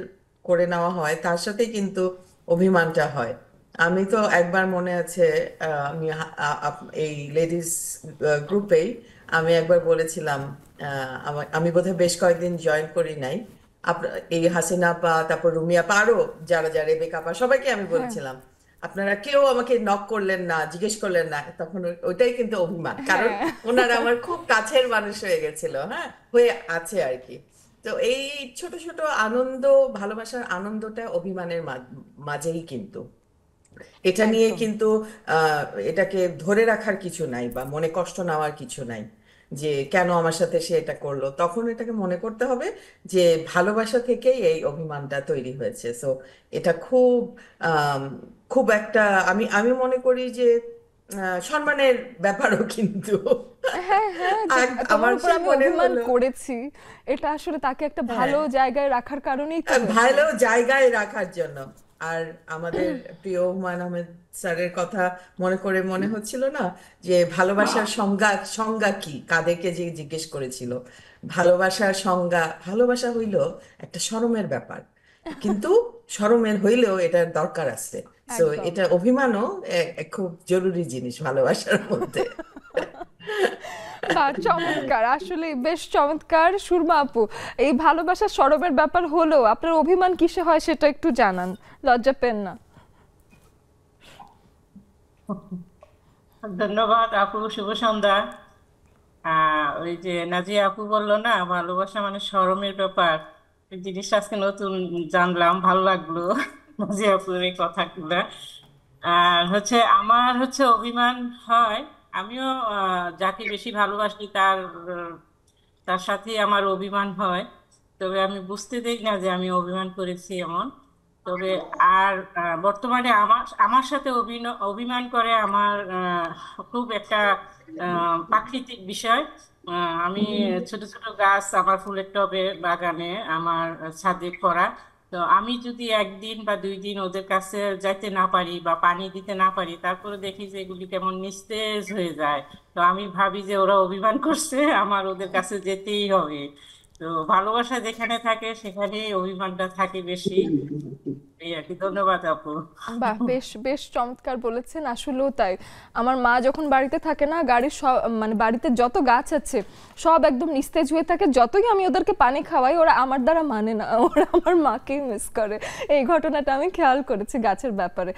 করে নেওয়া হয় তার সাথে কিন্তু অভিমানটা হয়। আমি তো একবার মনে আছে, আমি এই লেডিস গ্রুপেই আমি একবার বলেছিলাম, আমি বোধহয় বেশ কয়েকদিন জয়েন করি নাই, এই হাসিনা আপা, তারপর রুমি আপা, আরো যারা যারা রেবেকা আপা, সবাইকে আমি বলেছিলাম আপনারা কেউ আমাকে নক করলেন না, জিজ্ঞেস করলেন না। তখন ওইটাই কিন্তু অভিমান, কারণ ওনারা আমার খুব কাছের মানুষ হয়ে গেছিল, হ্যাঁ, হয়ে আছে আর কি। তো এই ছোট ছোট আনন্দ, ভালোবাসার আনন্দটা অভিমানের মাঝেই কিন্তু, এটা নিয়ে কিন্তু এটাকে ধরে রাখার কিছু নাই বা মনে কষ্ট নেওয়ার কিছু নাই যে কেন আমার সাথে সে এটা করলো। তখন এটাকে মনে করতে হবে যে ভালোবাসা থেকেই এই অভিমানটা তৈরি হয়েছে। সো এটা খুব খুব একটা, আমি আমি মনে করি যে সম্মানের ব্যাপারও কিন্তু। হ্যাঁ হ্যাঁ, তোমার উপর আমি অভিমান করেছি, এটা আসলে তাকে একটা ভালো জায়গায় রাখার কারণেই তো, ভালো জায়গায় রাখার জন্য। আর আমাদের প্রিয় হুমায়ুন আহমেদ স্যারের কথা মনে করে মনে হচ্ছিল না যে ভালোবাসার সংজ্ঞা কি, কাদেরকে যে জিজ্ঞেস করেছিল ভালোবাসার সংজ্ঞা, ভালোবাসা হইল একটা শরমের ব্যাপার, কিন্তু শরমের হইলেও এটার দরকার আছে। তো এটা অভিমানও খুব জরুরি জিনিস ভালোবাসার মধ্যে। চমৎকার, আসলে বেশ চমৎকার। সুরমা আপু, এই ভালোবাসার শরমের ব্যাপার হলেও আপনার অভিমান কিসে হয় সেটা একটু জানান, লজ্জা পেন না। ধন্যবাদ আপু, শুভ সন্ধ্যা। ওই যে নাজিয়া আপু বললো না ভালোবাসা মানে শরমের ব্যাপার, এই জিনিসটা আজকে নতুন জানলাম, ভালো লাগলো নাজিয়া আপুর এই কথাগুলো। আর আমার অভিমান হয়, আমিও যাকে বেশি ভালোবাসি তার সাথে আমার অভিমান হয়, তবে আমি বুঝতে দেই না যে আমি অভিমান করেছি এমন। তবে আর বর্তমানে আমার আমার সাথে অভিমান করে আমার খুব একটা প্রাকৃতিক বিষয়। আমি ছোট ছোট গাছ আমার ফুলের টবে, বাগানে, আমার ছাদে করা, তো আমি যদি একদিন বা 2 দিন ওদের কাছে যাইতে না পারি বা পানি দিতে না পারি, তারপরে দেখি যে এগুলি কেমন নিস্তেজ হয়ে যায়, তো আমি ভাবি যে ওরা অভিমান করছে, আমার ওদের কাছে যেতেই হবে। তো ভালোবাসা যেখানে থাকে সেখানেই অভিমানটা থাকে বেশি। এই আর কি। ধন্যবাদ আপু। বাহ, বেশ বেশ চমৎকার বলেছেন, আসলেও তাই। আমার মা যখন বাড়িতে থাকে না, গাড়ির সব মানে বাড়িতে যত গাছ আছে সব একদম নিস্তেজ হয়ে থাকে, যতই আমি ওদেরকে পানি খাওয়াই ওরা আমার দ্বারা মানে না, ওরা আমার মাকেই মিস করে। এই ঘটনাটা আমি খেয়াল করেছি গাছের ব্যাপারে।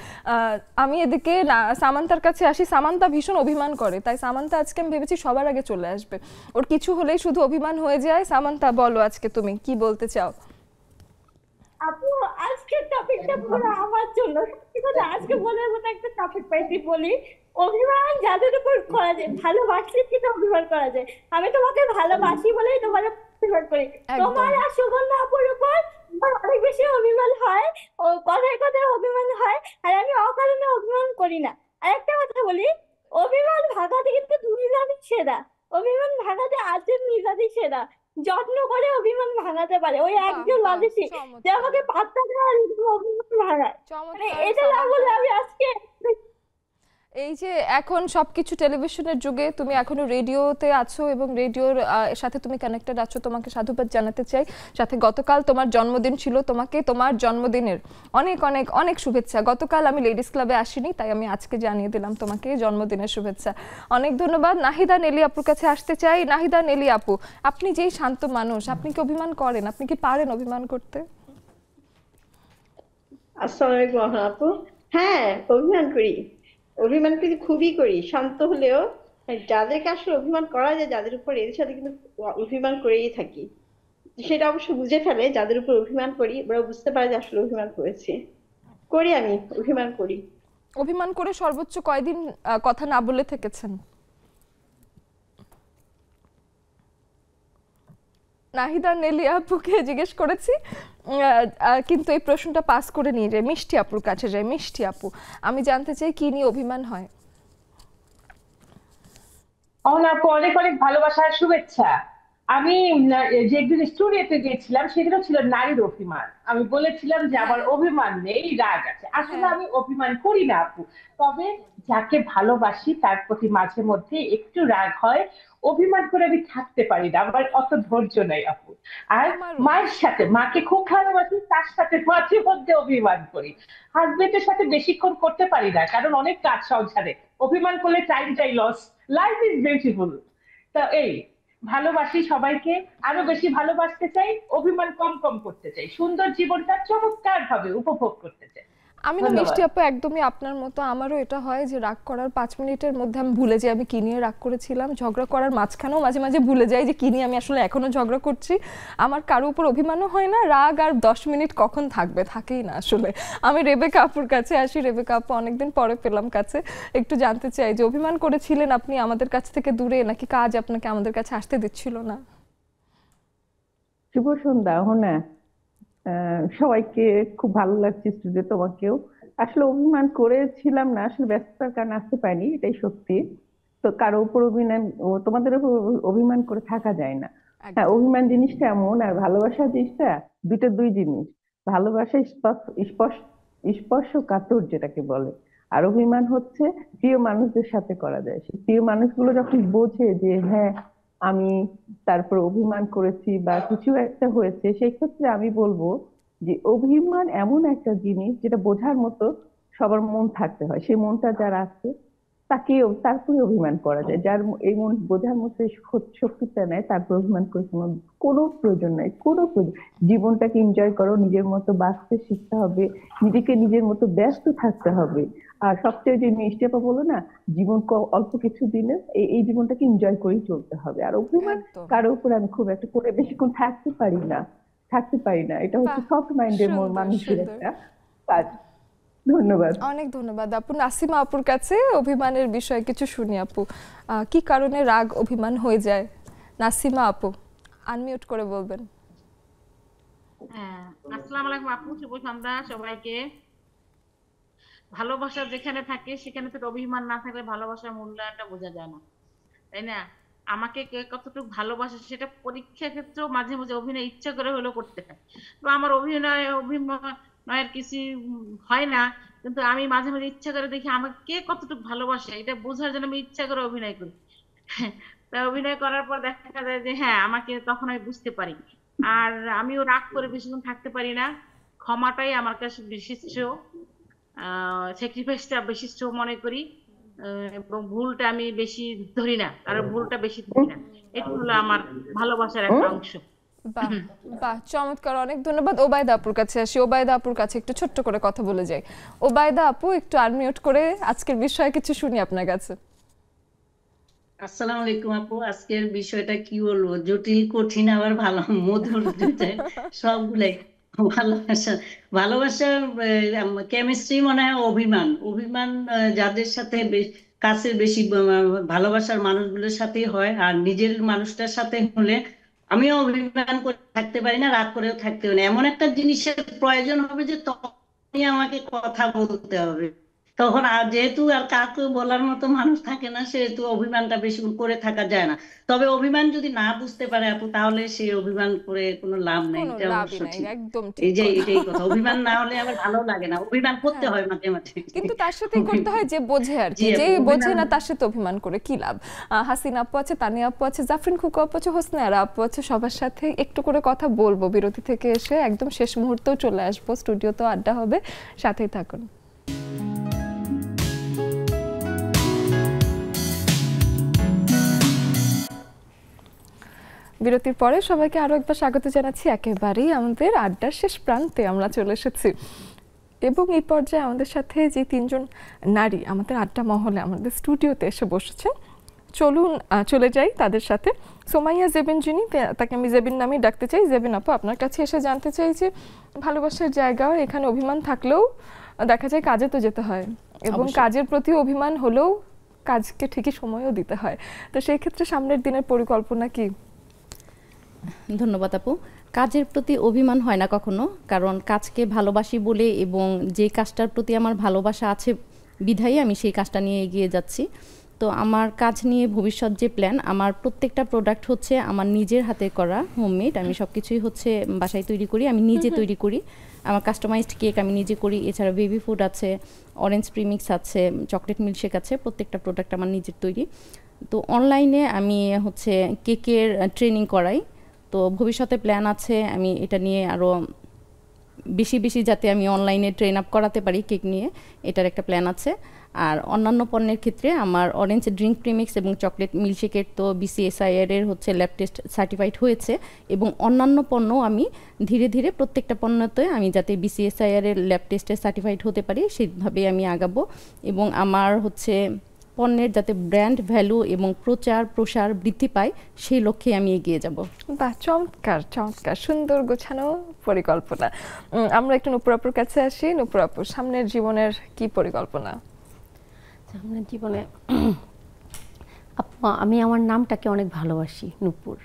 আমি এদিকে না সামান্তার কাছে আসি। সামান্তা ভীষণ অভিমান করে, তাই সামান্তা আজকে আমি ভেবেছি সবার আগে চলে আসবে, ওর কিছু হলেই শুধু অভিমান হয়ে যায়। সামান্তা বলো আজকে তুমি কি বলতে চাও? আপু আজকের টপিকটা পুরো আমার জন্য, সত্যি কথা আজকে বলার মতো একটা টপিক পাইছি। বলি, অভিমান যাদের উপর করা যায়, ভালোবাসলে কিন্তু অভিমান করা যায়। আমি তোমাকে ভালোবাসি বলেই তোমার অভিমান করি। একদম। তোমার আর সুগন্ধা আপুর উপর আমার অনেক বেশি অভিমান হয়, ও কথায় কথায় অভিমান হয়, আর আমি অকারণে অভিমান করি না। আর একটা কথা বলি, অভিমান ভাগাতে কিন্তু দুই সেরা, অভিমান ভাগাতে আজের মিজাজই সেরা। যত্ন করে অভিমান ভাঙাতে পারে ওই বাহ একজন বাহ, মানুষই, যে চমৎকার আমাকে পাত্তা দেয় আর এরকম অভিমান ভাঙায়। মানে চমৎকার এটা না সামান্তা। বললে আমি আজকে এই যে এখন সবকিছু টেলিভিশনের যুগে, তুমি এখনো রেডিওতে আছো এবং রেডিওর সাথে তুমি কানেক্টেড আছো, তোমাকে সাধুবাদ জানাতে চাই। সাথে গতকাল তোমার জন্মদিন ছিল, তোমাকে তোমার জন্মদিনের অনেক অনেক অনেক শুভেচ্ছা। গতকাল আমি লেডিস ক্লাবে আসিনি, তাই আমি আজকে জানিয়ে দিলাম তোমাকে জন্মদিনের শুভেচ্ছা। অনেক ধন্যবাদ। নাহিদা নেলি আপুর কাছে আসতে চাই। নাহিদা নেলি আপু, আপনি যেই শান্ত মানুষ, আপনি কি অভিমান করেন? আপনি কি পারেন অভিমান করতে? আসসালামু আলাইকুম আপু। হ্যাঁ, অভিমান করি। অভিমান কিন্তু খুবই করি, শান্ত হলেও যাদেরকে আসলে অভিমান করা যায়, যাদের উপর এদের সাথে কিন্তু অভিমান করেই থাকি। সেটা অবশ্য বুঝে ফেলে, যাদের উপর অভিমান করি ওরা বুঝতে পারে যে আসলে অভিমান করেছি। করি, আমি অভিমান করি। অভিমান করে সর্বোচ্চ কয়দিন কথা না বলে থেকেছেন? নাহিদা নেলি আপুকে জিজ্ঞেস করেছি, কিন্তু এই প্রশ্নটা পাস করে নিয়ে যায়, মিষ্টি আপুর কাছে যায়। মিষ্টি আপু, আমি জানতে চাই কি নিয়ে অভিমান হয়? আপু অনেক অনেক ভালোবাসা আর শুভেচ্ছা। আমি যে একদিন স্টুডিওতে গিয়েছিলাম সেদিনও ছিল নারীর অভিমান। আমি বলেছিলাম যে আমার অভিমান নেই, রাগ আছে। আসলে হ্যাঁ, আমি অভিমান করি না আপু, তবে যাকে ভালোবাসি তার প্রতি মাঝে মধ্যে একটু রাগ হয়। অভিমান করে আমি থাকতে পারি না, আমার অত ধৈর্য নেই আপু। আর আমারও। মায়ের সাথে, মাকে খুব ভালোবাসি, তার সাথে মাঝে মধ্যে অভিমান করি। হাজবেন্ডের সাথে বেশিক্ষণ করতে পারি না, কারণ অনেক কাজ সংসারে। অভিমান করলে টাইমটাই লস। Life is beautiful. তা এই ভালোবাসি সবাইকে, আরো বেশি ভালোবাসতে চাই, অভিমান কম কম করতে চাই, সুন্দর জীবনটা চমৎকার ভাবে উপভোগ করতে চাই। আমি না ধন্যবাদ। মিষ্টি আপু একদমই আপনার মতো, আমারও এটা হয় যে রাগ করার 5 মিনিটের মধ্যে আমি ভুলে যাই আমি কি নিয়ে রাগ করেছিলাম। ঝগড়া করার মাঝখানেও মাঝে মাঝে ভুলে যাই যে কি নিয়ে আমি আসলে এখনো ঝগড়া করছি। আমার কারো উপর অভিমানও হয় না, রাগ আর 10 মিনিট কখন থাকবে, থাকেই না আসলে। আমি রেবেকা আপুর কাছে আসি। রেবেকা আপু, অনেকদিন পরে পেলাম কাছে, একটু জানতে চাই যে অভিমান করেছিলেন আপনি আমাদের কাছ থেকে দূরে, নাকি কাজ আপনাকে আমাদের কাছে আসতে দিচ্ছিল না? শুভ সন্ধ্যা হোনা। সবাইকে খুব ভালো লাগছে স্টুডিও, তোমাকেও। আসলে অভিমান করেছিলাম না, আসলে ব্যস্ততার কারণে আসতে পারিনি, এটাই সত্যি। তো কারো উপর অভিমান, তোমাদের উপর অভিমান করে থাকা যায় না। হ্যাঁ, একদম। অভিমান জিনিসটা এমন, আর ভালোবাসা জিনিসটা দুইটা দুই জিনিস। ভালোবাসা স্পর্শ স্পর্শকাতর যেটাকে বলে, আর অভিমান হচ্ছে প্রিয় মানুষদের সাথে করা যায়। সেই প্রিয় মানুষগুলো যখন বোঝে যে হ্যাঁ আমি তারপর অভিমান করেছি বা কিছু একটা হয়েছে, সেই ক্ষেত্রে আমি বলবো যে অভিমান এমন একটা জিনিস যেটা বোঝার মতো সবার মন থাকতে হয়। সেই মনটা যার আছে তারপরে অভিমান করা যায়। যার এই মন বোঝার মতো শক্তিটা নেয়, তারপর অভিমান করে কোনো কোনো প্রয়োজন নাই, কোনো প্রয়োজন। জীবনটাকে এনজয় করো, নিজের মতো বাঁচতে শিখতে হবে, নিজেকে নিজের মতো ব্যস্ত থাকতে হবে। আর সবচেয়ে যে মিষ্টি আপা বলো না, জীবন অল্প কিছু দিনে এই জীবনটাকে এনজয় করেই চলতে হবে। আর অভিমান একদম। কারো উপর আমি খুব একটা করে বেশিক্ষণ থাকতে পারি না। এটা হচ্ছে বাহ, সফট মাইন্ডের সুন্দর মানুষের সুন্দর। একটা কাজ। ধন্যবাদ। অনেক ধন্যবাদ আপু। নাসিমা আপুর কাছে অভিমানের বিষয়ে কিছু শুনি আপু, কি কারণে রাগ অভিমান হয়ে যায়? নাসিমা আপু, আনমিউট করে বলবেন। হ্যাঁ, আসসালামু আলাইকুম আপু, শুভ সন্ধ্যা সবাইকে। ভালোবাসা যেখানে থাকে সেখানে তো অভিমান না থাকলে ভালোবাসার মূল্যায়নটা বোঝা যায় না, তাই না? আমাকে কে কতটুকু ভালোবাসে সেটা পরীক্ষার ক্ষেত্রেও মাঝে মাঝে অভিনয় ইচ্ছা করে হলেও করতে হয়। তো আমার অভিনয়ের কিছু হয় না, কিন্তু আমি মাঝে মাঝে ইচ্ছা করে দেখি আমাকে কে কতটুকু ভালোবাসে, এটা বোঝার জন্য আমি ইচ্ছা করে অভিনয় করি। তা অভিনয় করার পর দেখা যায় যে হ্যাঁ আমাকে তখন আমি বুঝতে পারি। আর আমিও রাগ করে বেশিক্ষণ থাকতে পারি না, ক্ষমাটাই আমার কাছে বেশি শ্রেয়, স্যাক্রিফাইসটা বেশি শ্রেয় মনে করি, এবং ভুলটা আমি বেশি ধরি না, কারণ ভুলটা বেশি ধরি না। এটা হলো আমার ভালোবাসার একটা অংশ। বাহ বাহ, চমৎকার, অনেক ধন্যবাদ। ওবায়দা আপুর কাছে আসি। ওবায়দা আপুর কাছে একটু ছোট্ট করে কথা বলে যাই। ওবায়দা আপু, একটু আনমিউট করে আজকের বিষয়ে কিছু শুনি আপনার কাছে। আসসালামু আলাইকুম আপু, আজকের বিষয়টা কি বলবো, জটিল, কঠিন, আবার ভালো, মধুর, সবগুলাই। ভালোবাসা, ভালোবাসার কেমিস্ট্রি মনে হয় অভিমান, অভিমান যাদের সাথে কাছের বেশি ভালোবাসার মানুষগুলোর সাথেই হয়, আর নিজের মানুষটার সাথে হলে আমিও অভিমান করে থাকতে পারি না, রাগ করেও থাকতে পারি না। এমন একটা জিনিসের প্রয়োজন হবে যে তখনই আমাকে কথা বলতে হবে, তখন আর যেহেতু আর কাউকে বলার মতো মানুষ থাকে না, সেহেতু অভিমানটা বেশি করে থাকা যায় না। তবে অভিমান যদি না বুঝতে পারে আপু, তাহলে সেই অভিমান করে কোনো লাভ নেই, এটা অবশ্য ঠিক। এই যে এটাই কথা, অভিমান না হলে আবার ভালো লাগে না, অভিমান করতে হয় মাঝে মাঝে, কিন্তু তার সাথেই করতে হয় যে বোঝে আর কি, যে বোঝে না তার সাথে অভিমান করে কি লাভ। হাসিনা আপু আছে, তানিয়া আপু আছে, জাফরিন খুকু আপু আছে, হোসনে আরা আপু আছে, সবার সাথে একটু করে কথা বলবো। বিরতি থেকে এসে একদম শেষ মুহূর্তেও চলে আসবো, স্টুডিওতেও আড্ডা হবে, সাথেই থাকুন। বিরতির পরে সবাইকে আরো একবার স্বাগত জানাচ্ছি। একেবারেই আমাদের আড্ডার শেষ প্রান্তে আমরা চলে এসেছি, এবং এই পর্যায়ে আমাদের সাথে যে তিনজন নারী আমাদের আড্ডা মহলে আমাদের স্টুডিওতে এসে বসেছেন, চলুন চলে যাই তাদের সাথে। সোমাইয়া জেবিন, যিনি, তাকে আমি জেবিন নামেই ডাকতে চাই। জেবিন আপু, আপনার কাছে এসে জানতে চাই যে ভালোবাসার জায়গা, এখানে অভিমান থাকলেও দেখা যায় কাজে তো যেতে হয়, এবং কাজের প্রতি অভিমান হলেও কাজকে ঠিকই সময়ও দিতে হয়, তো সেই ক্ষেত্রে সামনের দিনের পরিকল্পনা কি? ধন্যবাদ আপু। কাজের প্রতি অভিমান হয় না কখনো, কারণ কাজকে ভালোবাসি বলে এবং যে কাজটার প্রতি আমার ভালোবাসা আছে বিধায়ী আমি সেই কাজটা নিয়ে এগিয়ে যাচ্ছি। তো আমার কাজ নিয়ে ভবিষ্যৎ যে প্ল্যান, আমার প্রত্যেকটা প্রোডাক্ট হচ্ছে আমার নিজের হাতে করা, হোমমেড। আমি সব কিছুই হচ্ছে বাসায় তৈরি করি, আমি নিজে তৈরি করি। আমার কাস্টমাইজড কেক আমি নিজে করি, এছাড়া বেবি ফুড আছে, অরেঞ্জ প্রিমিক্স আছে, চকলেট মিল্কশেক আছে, প্রত্যেকটা প্রোডাক্ট আমার নিজের তৈরি। তো অনলাইনে আমি হচ্ছে কেকের ট্রেনিং করাই। তো ভবিষ্যতে প্ল্যান আছে আমি এটা নিয়ে আরও বেশি বেশি যাতে আমি অনলাইনে ট্রেন আপ করাতে পারি কেক নিয়ে, এটার একটা প্ল্যান আছে। আর অন্যান্য পণ্যের ক্ষেত্রে আমার অরেঞ্জ ড্রিঙ্ক প্রিমিক্স এবং চকলেট মিল্কশেকের তো BCSIR এর হচ্ছে ল্যাব টেস্ট সার্টিফাইড হয়েছে, এবং অন্যান্য পণ্য আমি ধীরে ধীরে প্রত্যেকটা পণ্যতে আমি যাতে BCSIR এর ল্যাব টেস্টে সার্টিফাইড হতে পারি সেইভাবে আমি আগাবো, এবং আমার হচ্ছে পণ্যের যাতে ব্র্যান্ড ভ্যালু এবং প্রচার প্রসার বৃদ্ধি পায় সেই লক্ষ্যে আমি এগিয়ে যাব। বাহ, চমৎকার চমৎকার, সুন্দর গোছানো পরিকল্পনা। আমরা একটু নূপুর আপুর কাছে আসি। নূপুর আপু, সামনের জীবনের কি পরিকল্পনা? সামনের জীবনে আমি আমার নামটাকে অনেক ভালোবাসি, নূপুর।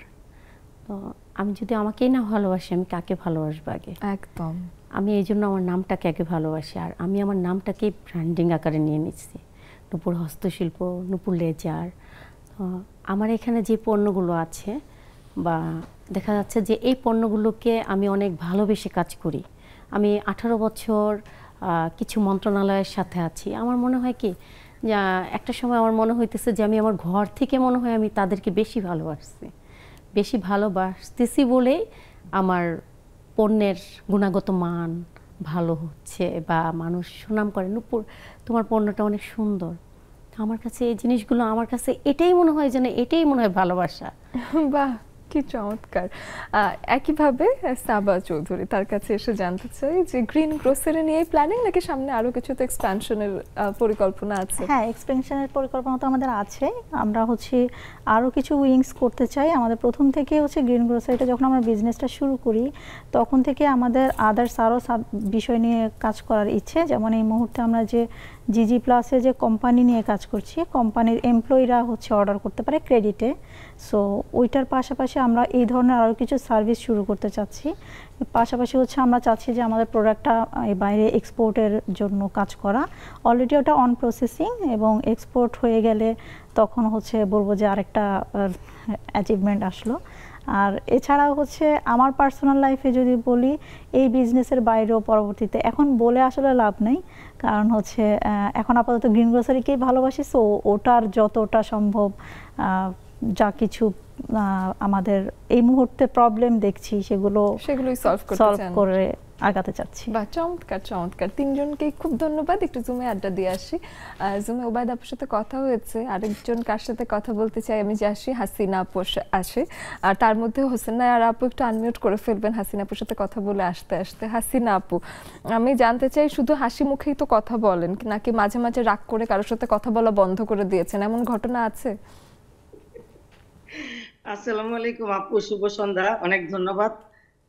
তো আমি যদি আমাকেই না ভালোবাসি, আমি কাকে ভালোবাসবো আগে? একদম। আমি এই জন্য আমার নামটাকে আগে ভালোবাসি, আর আমি আমার নামটাকে ব্র্যান্ডিং আকারে নিয়ে নিচ্ছি, নূপুর হস্তশিল্প, নূপুর লেজার। আমার এখানে যে পণ্যগুলো আছে, বা দেখা যাচ্ছে যে এই পণ্যগুলোকে আমি অনেক ভালোবেসে কাজ করি। আমি 18 বছর কিছু মন্ত্রণালয়ের সাথে আছি। আমার মনে হয় কি, একটা সময় আমার মনে হইতেছে যে আমি আমার ঘর থেকে মনে হয় আমি তাদেরকে বেশি ভালোবাসতেছি বলেই আমার পণ্যের গুণগত মান ভালো হচ্ছে, বা মানুষ সুনাম করে, নূপুর তোমার পণ্যটা অনেক সুন্দর। আমার কাছে এই জিনিসগুলো, আমার কাছে এটাই মনে হয় যেন এটাই মনে হয় ভালোবাসা। বাহ, কি চমৎকার। একইভাবে সাবা চৌধুরী, তার কাছে এসে জানতে চাই যে গ্রিন গ্রোসারি নিয়ে প্ল্যানিং, নাকি সামনে আরো কিছু তো এক্সপ্যানশনের পরিকল্পনা আছে? হ্যাঁ, এক্সপেনশনের পরিকল্পনা তো আমাদের আছে। আমরা হচ্ছে আরও কিছু উইংস করতে চাই। আমাদের প্রথম থেকে হচ্ছে গ্রিন গ্রোসারিটা যখন আমরা বিজনেসটা শুরু করি, তখন থেকে আমাদের আদার্স আরও বিষয় নিয়ে কাজ করার ইচ্ছে। যেমন এই মুহূর্তে আমরা যে জিজি প্লাসে যে কোম্পানি নিয়ে কাজ করছি, কোম্পানির এমপ্লয়িরা হচ্ছে অর্ডার করতে পারে ক্রেডিটে। সো ওইটার পাশাপাশি আমরা এই ধরনের আরও কিছু সার্ভিস শুরু করতে চাচ্ছি। পাশাপাশি হচ্ছে আমরা চাচ্ছি যে আমাদের প্রোডাক্টটা বাইরে এক্সপোর্টের জন্য কাজ করা। অলরেডি ওটা অন প্রসেসিং, এবং এক্সপোর্ট হয়ে গেলে তখন হচ্ছে বলবো যে আরেকটা অ্যাচিভমেন্ট আসলো। আর এছাড়াও হচ্ছে আমার পার্সোনাল লাইফে যদি বলি, এই বিজনেসের বাইরেও পরবর্তীতে, এখন বলে আসলে লাভ নেই, কারণ হচ্ছে এখন আপাতত গ্রিন গ্রোসারিকেই ভালোবাসি। সো ওটার যতটা সম্ভব যা কিছু আমাদের এই মুহূর্তে প্রবলেম দেখছি সেগুলোই সলভ করে আগাতে চাচ্ছি। বাহ, চমৎকার চমৎকার। তিনজনকেই খুব ধন্যবাদ। একটু জুমে আড্ডা দিয়ে আসি। জুমে ওবায়দা আপুর সাথে কথা হয়েছে, আরেকজন কার সাথে কথা বলতে চাই আমি, যে আসি হাসিনা আপু আসে, আর তার মধ্যে হোসেনা আর আপু একটু আনমিউট করে ফেলবেন হাসিনা আপুর সাথে কথা বলে আসতে আসতে। হাসিনা আপু, আমি জানতে চাই শুধু হাসি মুখেই তো কথা বলেন নাকি মাঝে মাঝে রাগ করে কারোর সাথে কথা বলা বন্ধ করে দিয়েছেন, এমন ঘটনা আছে? আসসালামু আলাইকুম আপু, শুভ সন্ধ্যা, অনেক ধন্যবাদ।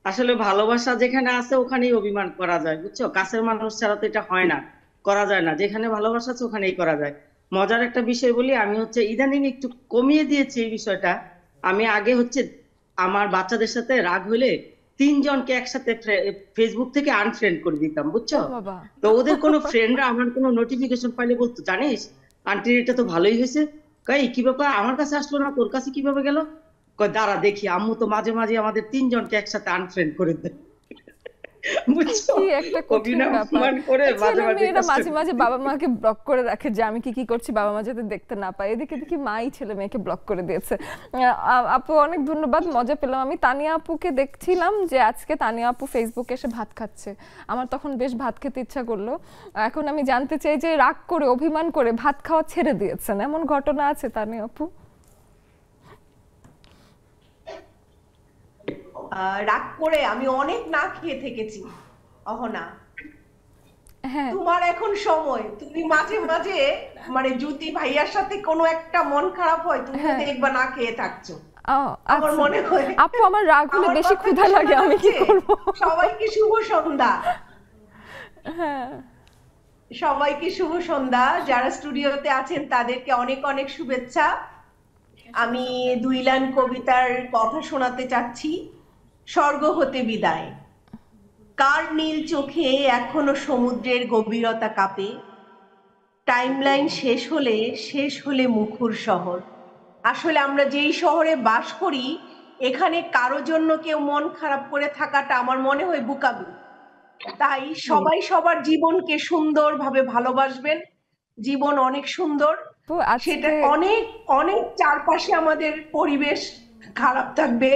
আসলে ভালোবাসা যেখানে আছে ওখানেই অভিমান করা যায়, বুঝছো? কাছের মানুষ ছাড়া তো এটা হয় না, করা যায় না। যেখানে ভালোবাসা আছে ওখানেই করা যায়। মজার একটা বিষয় বলি, আমি ইদানিং একটু কমিয়ে দিয়েছি এই বিষয়টা। আমি আগে আমার বাচ্চাদের সাথে রাগ হইলে 3 জনকে একসাথে ফেসবুক থেকে আনফ্রেন্ড করে দিতাম, বুঝছো? তো ওদের কোনো ফ্রেন্ডরা আমার কোনো নোটিফিকেশন পাইলে বলতো, জানিস আন্টির এটা তো ভালোই হয়েছে। কই কি ব্যাপার, আমার কাছে আসলো না, তোর কাছে কিভাবে গেল? কই দাঁড়া দেখি। আম্মু তো মাঝে মাঝে আমাদের 3 জনকে একসাথে আনফ্রেন্ড করে দেয়, বুঝছো? মাঝে মাঝে বাবা মাকে ব্লক করে রাখে যে আমি কি করছি বাবা মা যাতে দেখতে না পায়। এদিকে দেখি মাই ছেলে মেয়েকে ব্লক করে দিয়েছে। আপু অনেক ধন্যবাদ, মজা পেলাম। আমি তানিয়া আপুকে দেখছিলাম যে আজকে তানিয়া আপু ফেসবুকে এসে ভাত খাচ্ছে, আমার তখন বেশ ভাত খেতে ইচ্ছা করলো। এখন আমি জানতে চাই যে রাগ করে অভিমান করে ভাত খাওয়া ছেড়ে দিয়েছেন, এমন ঘটনা আছে তানিয়া আপু? রাগ করে আমি অনেক না খেয়ে থেকেছি অহনা। তোমার এখন সময়, তুমি মাঝে মাঝে মানে যদি ভাইয়ার সাথে কোনো একটা মন খারাপ হয় তুমি দেখবা না খেয়ে থাকছো। আমার মনে হয় আপু আমার রাগ হলে বেশি ক্ষুধা লাগে, আমি কি করব? সবাইকে শুভ সন্ধ্যা। সবাইকে শুভ সন্ধ্যা। যারা স্টুডিওতে আছেন তাদেরকে অনেক অনেক শুভেচ্ছা। আমি 2 লাইন কবিতার কথা শোনাতে চাচ্ছি। স্বর্গ হতে বিদায়। কার নীল চোখে এখনো সমুদ্রের গভীরতা কাঁপে, টাইমলাইন শেষ হলে মুখর শহর। আসলে আমরা যেই শহরে বাস করি এখানে কারো জন্য কেউ মন খারাপ করে থাকাটা আমার মনে হয় বোকামি। তাই সবাই সবার জীবনকে সুন্দরভাবে ভালোবাসবেন। জীবন অনেক সুন্দর, সেটা অনেক অনেক চারপাশে আমাদের পরিবেশ খারাপ থাকবে,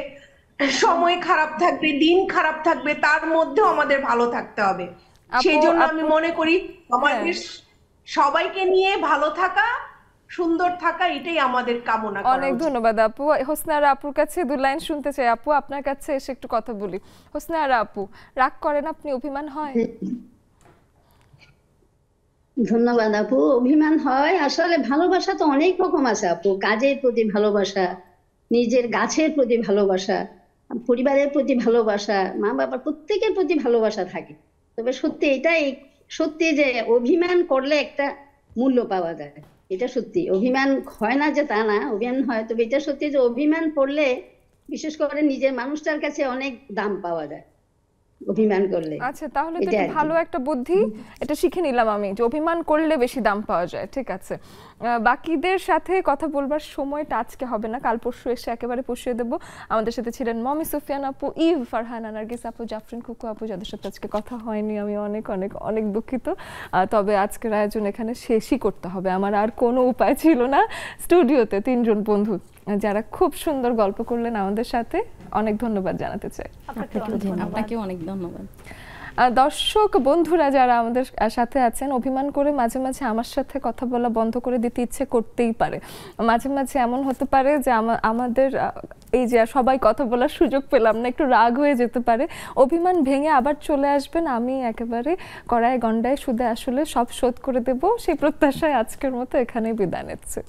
সময় খারাপ থাকবে, দিন খারাপ থাকবে, তার মধ্যেও আমাদের ভালো থাকতে হবে। সেই জন্য আমি মনে করি আমাদের সবাইকে নিয়ে ভালো থাকা, সুন্দর থাকা, এটাই আমাদের কামনা। অনেক ধন্যবাদ আপু। হোসনা আপুর কাছে 2 লাইন শুনতে চাই। আপু আপনার কাছে এসে একটু কথা বলি। হোসনা আপু, রাগ করেন আপনি, অভিমান হয়? ধন্যবাদ আপু। অভিমান হয়, আসলে ভালোবাসা তো অনেক রকম আছে আপু। কাজের প্রতি ভালোবাসা, নিজের গাছের প্রতি ভালোবাসা, পরিবারের প্রতি ভালোবাসা, মা বাবার প্রত্যেকের প্রতি ভালোবাসা থাকে। তবে সত্যি এটাই সত্যি যে অভিমান করলে একটা মূল্য পাওয়া যায়, এটা সত্যি। অভিমান হয় না যে তা না, অভিমান হয়, তবে এটা সত্যি যে অভিমান করলে বিশেষ করে নিজের মানুষটার কাছে অনেক দাম পাওয়া যায় অভিমান করলে। আচ্ছা, তাহলে তো এটা ভালো একটা বুদ্ধি, এটা শিখে নিলাম আমি যে অভিমান করলে বেশি দাম পাওয়া যায়। ঠিক আছে, বাকিদের সাথে কথা বলবার সময়টা আজকে হবে না, কাল পরশু এসে একেবারে পুষিয়ে দেবো। আমাদের সাথে ছিলেন মমি সুফিয়ান আপু, ইভ, ফারহানা, নার্গিস আপু, জাফরিন কুকু আপু, যাদের সাথে আজকে কথা হয়নি। আমি অনেক অনেক অনেক দুঃখিত। তবে আজকের আয়োজন এখানে শেষই করতে হবে, আমার আর কোনো উপায় ছিল না। স্টুডিওতে 3 জন বন্ধু যারা খুব সুন্দর গল্প করলেন আমাদের সাথে, অনেক ধন্যবাদ জানাতে চাই। আপনাকেও অনেক ধন্যবাদ। দর্শক বন্ধুরা যারা আমাদের সাথে আছেন, অভিমান করে মাঝে মাঝে আমার সাথে কথা বলা বন্ধ করে দিতে ইচ্ছে করতেই পারে। মাঝে মাঝে এমন হতে পারে যে আমাদের এই যে সবাই কথা বলার সুযোগ পেলাম না, একটু রাগ হয়ে যেতে পারে। অভিমান ভেঙে আবার চলে আসবেন, আমি একেবারে কড়ায় গন্ডায় সুদে আসলে সব শোধ করে দেব, সেই প্রত্যাশায় আজকের মতো এখানেই বিদায় নিচ্ছি।